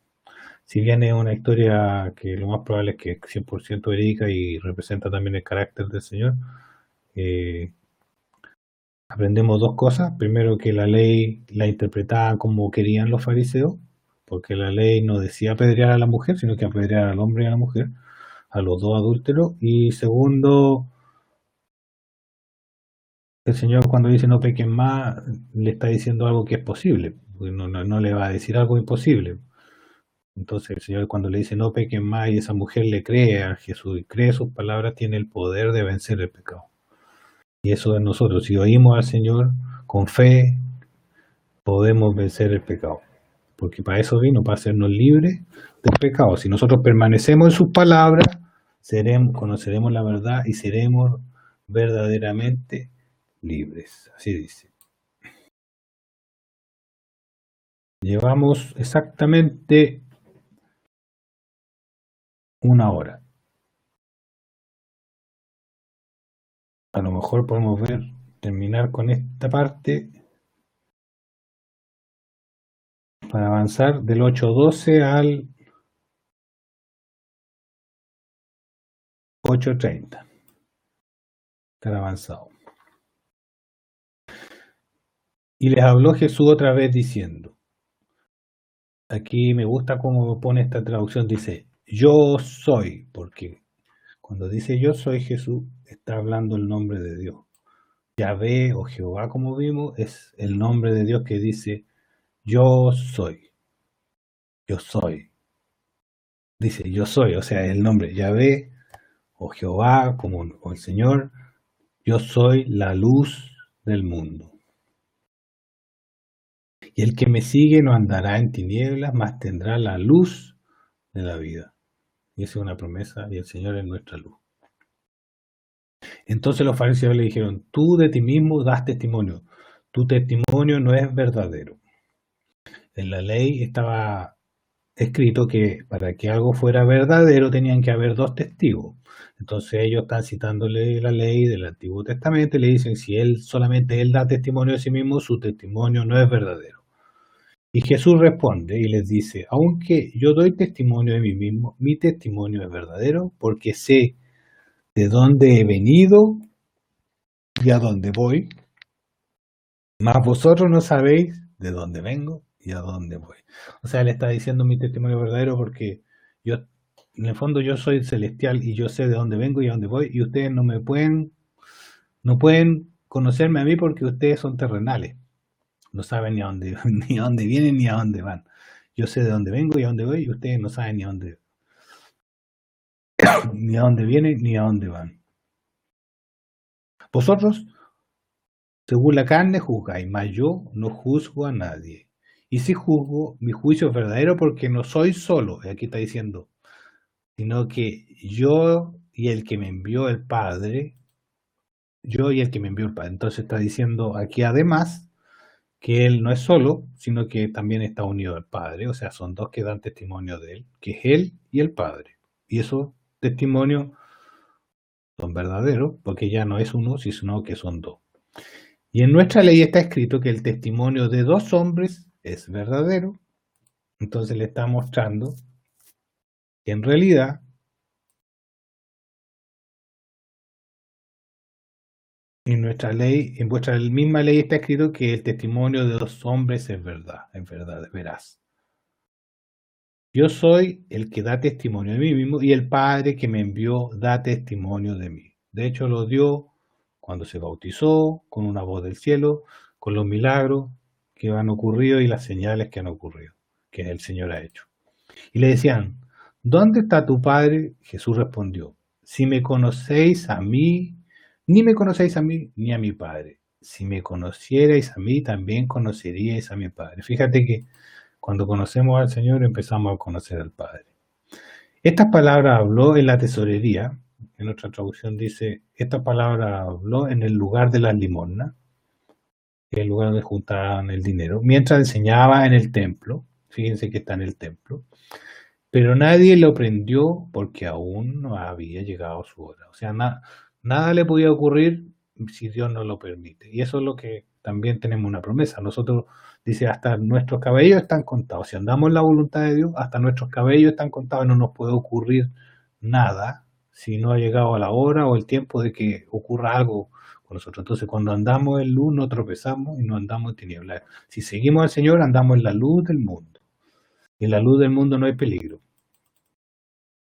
S1: Si bien es una historia que lo más probable es que es 100% verídica y representa también el carácter del Señor, aprendemos dos cosas. Primero, que la ley la interpretaban como querían los fariseos, porque la ley no decía apedrear a la mujer, sino que apedrear al hombre y a la mujer, a los dos adúlteros. Y segundo, el Señor, cuando dice no pequen más, le está diciendo algo que es posible. porque no le va a decir algo imposible. Entonces el Señor cuando le dice no pequen más y esa mujer le cree a Jesús y cree sus palabras, tiene el poder de vencer el pecado. Y eso es nosotros, si oímos al Señor con fe, podemos vencer el pecado. Porque para eso vino, para hacernos libres del pecado. Si nosotros permanecemos en sus palabras, conoceremos la verdad y seremos verdaderamente libres. Así dice. Llevamos exactamente 1 hora. A lo mejor podemos terminar con esta parte para avanzar del 8:12 al 8:30. Estar avanzado. Y les habló Jesús otra vez diciendo, aquí me gusta cómo pone esta traducción, dice, yo soy, porque cuando dice yo soy Jesús, está hablando el nombre de Dios. Yahvé o Jehová, como vimos, es el nombre de Dios que dice, yo soy. Yo soy. Dice, yo soy, o sea, el nombre Yahvé o Jehová, o el Señor, yo soy la luz del mundo. Y el que me sigue no andará en tinieblas, mas tendrá la luz de la vida. Y esa es una promesa, y el Señor es nuestra luz. Entonces los fariseos le dijeron, tú de ti mismo das testimonio, tu testimonio no es verdadero. En la ley estaba escrito que para que algo fuera verdadero tenían que haber 2 testigos. Entonces ellos están citándole la ley del Antiguo Testamento y le dicen, si solamente él da testimonio de sí mismo, su testimonio no es verdadero. Y Jesús responde y les dice, aunque yo doy testimonio de mí mismo, mi testimonio es verdadero porque sé de dónde he venido y a dónde voy, mas vosotros no sabéis de dónde vengo y a dónde voy. O sea, él está diciendo mi testimonio verdadero porque yo, en el fondo yo soy celestial y yo sé de dónde vengo y a dónde voy y ustedes no pueden conocerme a mí porque ustedes son terrenales. No saben ni a dónde, ni a dónde vienen ni a dónde van. Yo sé de dónde vengo y a dónde voy y ustedes no saben ni a dónde vienen ni a dónde van. Vosotros, según la carne, juzgáis, mas yo no juzgo a nadie. Y si juzgo, mi juicio es verdadero porque no soy solo, y aquí está diciendo, sino que yo y el que me envió el Padre, Entonces está diciendo aquí además que él no es solo, sino que también está unido al Padre, o sea, son 2 que dan testimonio de él, que es él y el Padre. Y esos testimonios son verdaderos, porque ya no es uno, sino que son 2. Y en nuestra ley está escrito que el testimonio de 2 hombres es verdadero. Entonces le está mostrando que en realidad en vuestra misma ley está escrito que el testimonio de 2 hombres es verdad, veraz. Yo soy el que da testimonio de mí mismo y el Padre que me envió da testimonio de mí. De hecho lo dio cuando se bautizó, con una voz del cielo, con los milagros que han ocurrido y las señales que han ocurrido, que el Señor ha hecho. Y le decían, ¿dónde está tu Padre? Jesús respondió, si me conocéis a mí, ni me conocéis a mí, ni a mi Padre. Si me conocierais a mí, también conoceríais a mi Padre. Fíjate que cuando conocemos al Señor empezamos a conocer al Padre. Estas palabras habló en la tesorería, en otra traducción dice, estas palabras habló en el lugar de las limosnas, que es el lugar donde juntaban el dinero, mientras enseñaba en el templo, fíjense que está en el templo, pero nadie lo prendió porque aún no había llegado su hora. O sea, nada le podía ocurrir si Dios no lo permite. Y eso es lo que también tenemos una promesa. Nosotros, dice, hasta nuestros cabellos están contados. Si andamos en la voluntad de Dios, hasta nuestros cabellos están contados. No nos puede ocurrir nada si no ha llegado a la hora o el tiempo de que ocurra algo con nosotros. Entonces, cuando andamos en luz, no tropezamos y no andamos en tinieblas. Si seguimos al Señor, andamos en la luz del mundo. Y en la luz del mundo no hay peligro.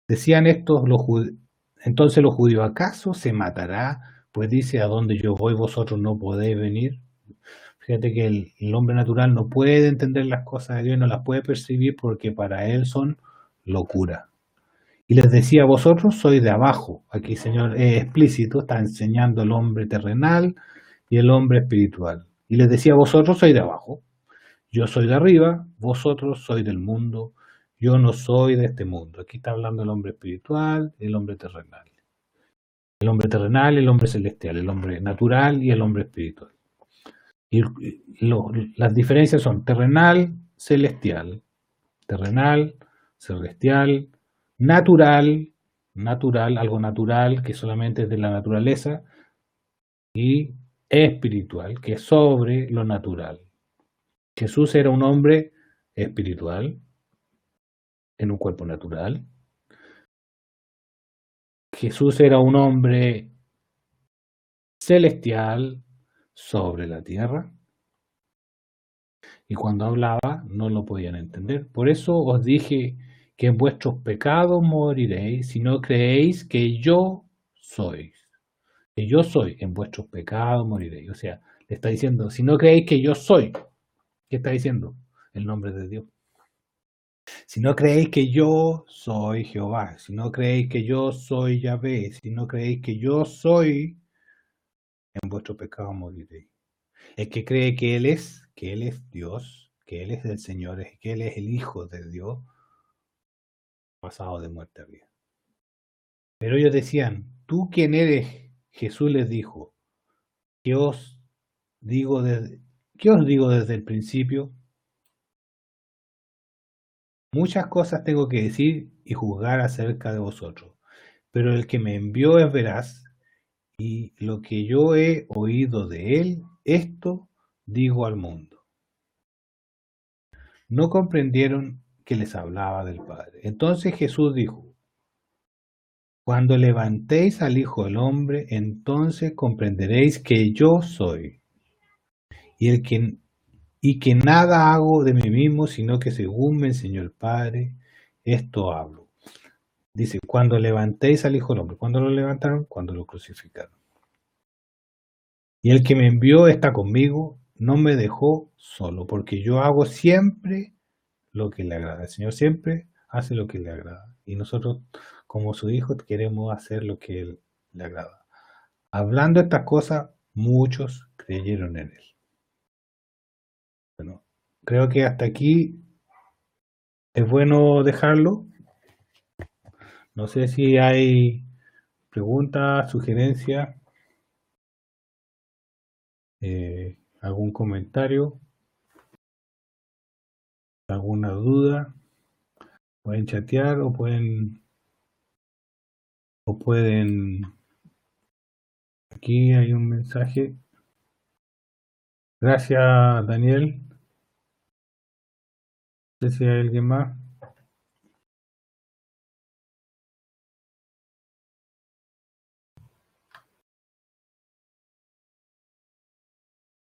S1: Decían estos entonces los judíos, ¿acaso se matará? Pues dice, a donde yo voy vosotros no podéis venir. Fíjate que el hombre natural no puede entender las cosas de Dios, no las puede percibir porque para él son locura. Y les decía, vosotros sois de abajo. Aquí, Señor, es explícito, está enseñando el hombre terrenal y el hombre espiritual. Y les decía, vosotros sois de abajo. Yo soy de arriba, vosotros sois del mundo, yo no soy de este mundo. Aquí está hablando el hombre espiritual y el hombre terrenal. El hombre terrenal y el hombre celestial, el hombre natural y el hombre espiritual. Y las diferencias son terrenal, celestial, natural, algo natural que solamente es de la naturaleza, y espiritual, que es sobre lo natural. Jesús era un hombre espiritual en un cuerpo natural. Jesús era un hombre celestial sobre la tierra. Y cuando hablaba no lo podían entender. Por eso os dije que en vuestros pecados moriréis si no creéis que yo soy. Que yo soy, en vuestros pecados moriréis. O sea, le está diciendo, si no creéis que yo soy, ¿qué está diciendo? El nombre de Dios. Si no creéis que yo soy Jehová, si no creéis que yo soy Yahvé, si no creéis que yo soy, en vuestro pecado moriréis. El que cree que Él es Dios, que Él es el Señor, que Él es el Hijo de Dios, pasado de muerte a vida. Pero ellos decían, ¿tú quién eres? Jesús les dijo, ¿qué os digo desde el principio? Muchas cosas tengo que decir y juzgar acerca de vosotros, pero el que me envió es veraz, y lo que yo he oído de él, esto digo al mundo. No comprendieron que les hablaba del Padre. Entonces Jesús dijo, cuando levantéis al Hijo del Hombre, entonces comprenderéis que yo soy, y que nada hago de mí mismo, sino que según me enseñó el Padre, esto hablo. Dice, cuando levantéis al Hijo del Hombre. ¿Cuándo lo levantaron? Cuando lo crucificaron. Y el que me envió está conmigo, no me dejó solo, porque yo hago siempre lo que le agrada. El Señor siempre hace lo que le agrada. Y nosotros, como sus hijos, queremos hacer lo que Él le agrada. Hablando estas cosas, muchos creyeron en Él. Bueno, creo que hasta aquí es bueno dejarlo. No sé si hay preguntas, sugerencias, algún comentario, alguna duda. Pueden chatear o pueden, aquí hay un mensaje. Gracias, Daniel. No sé si hay alguien más.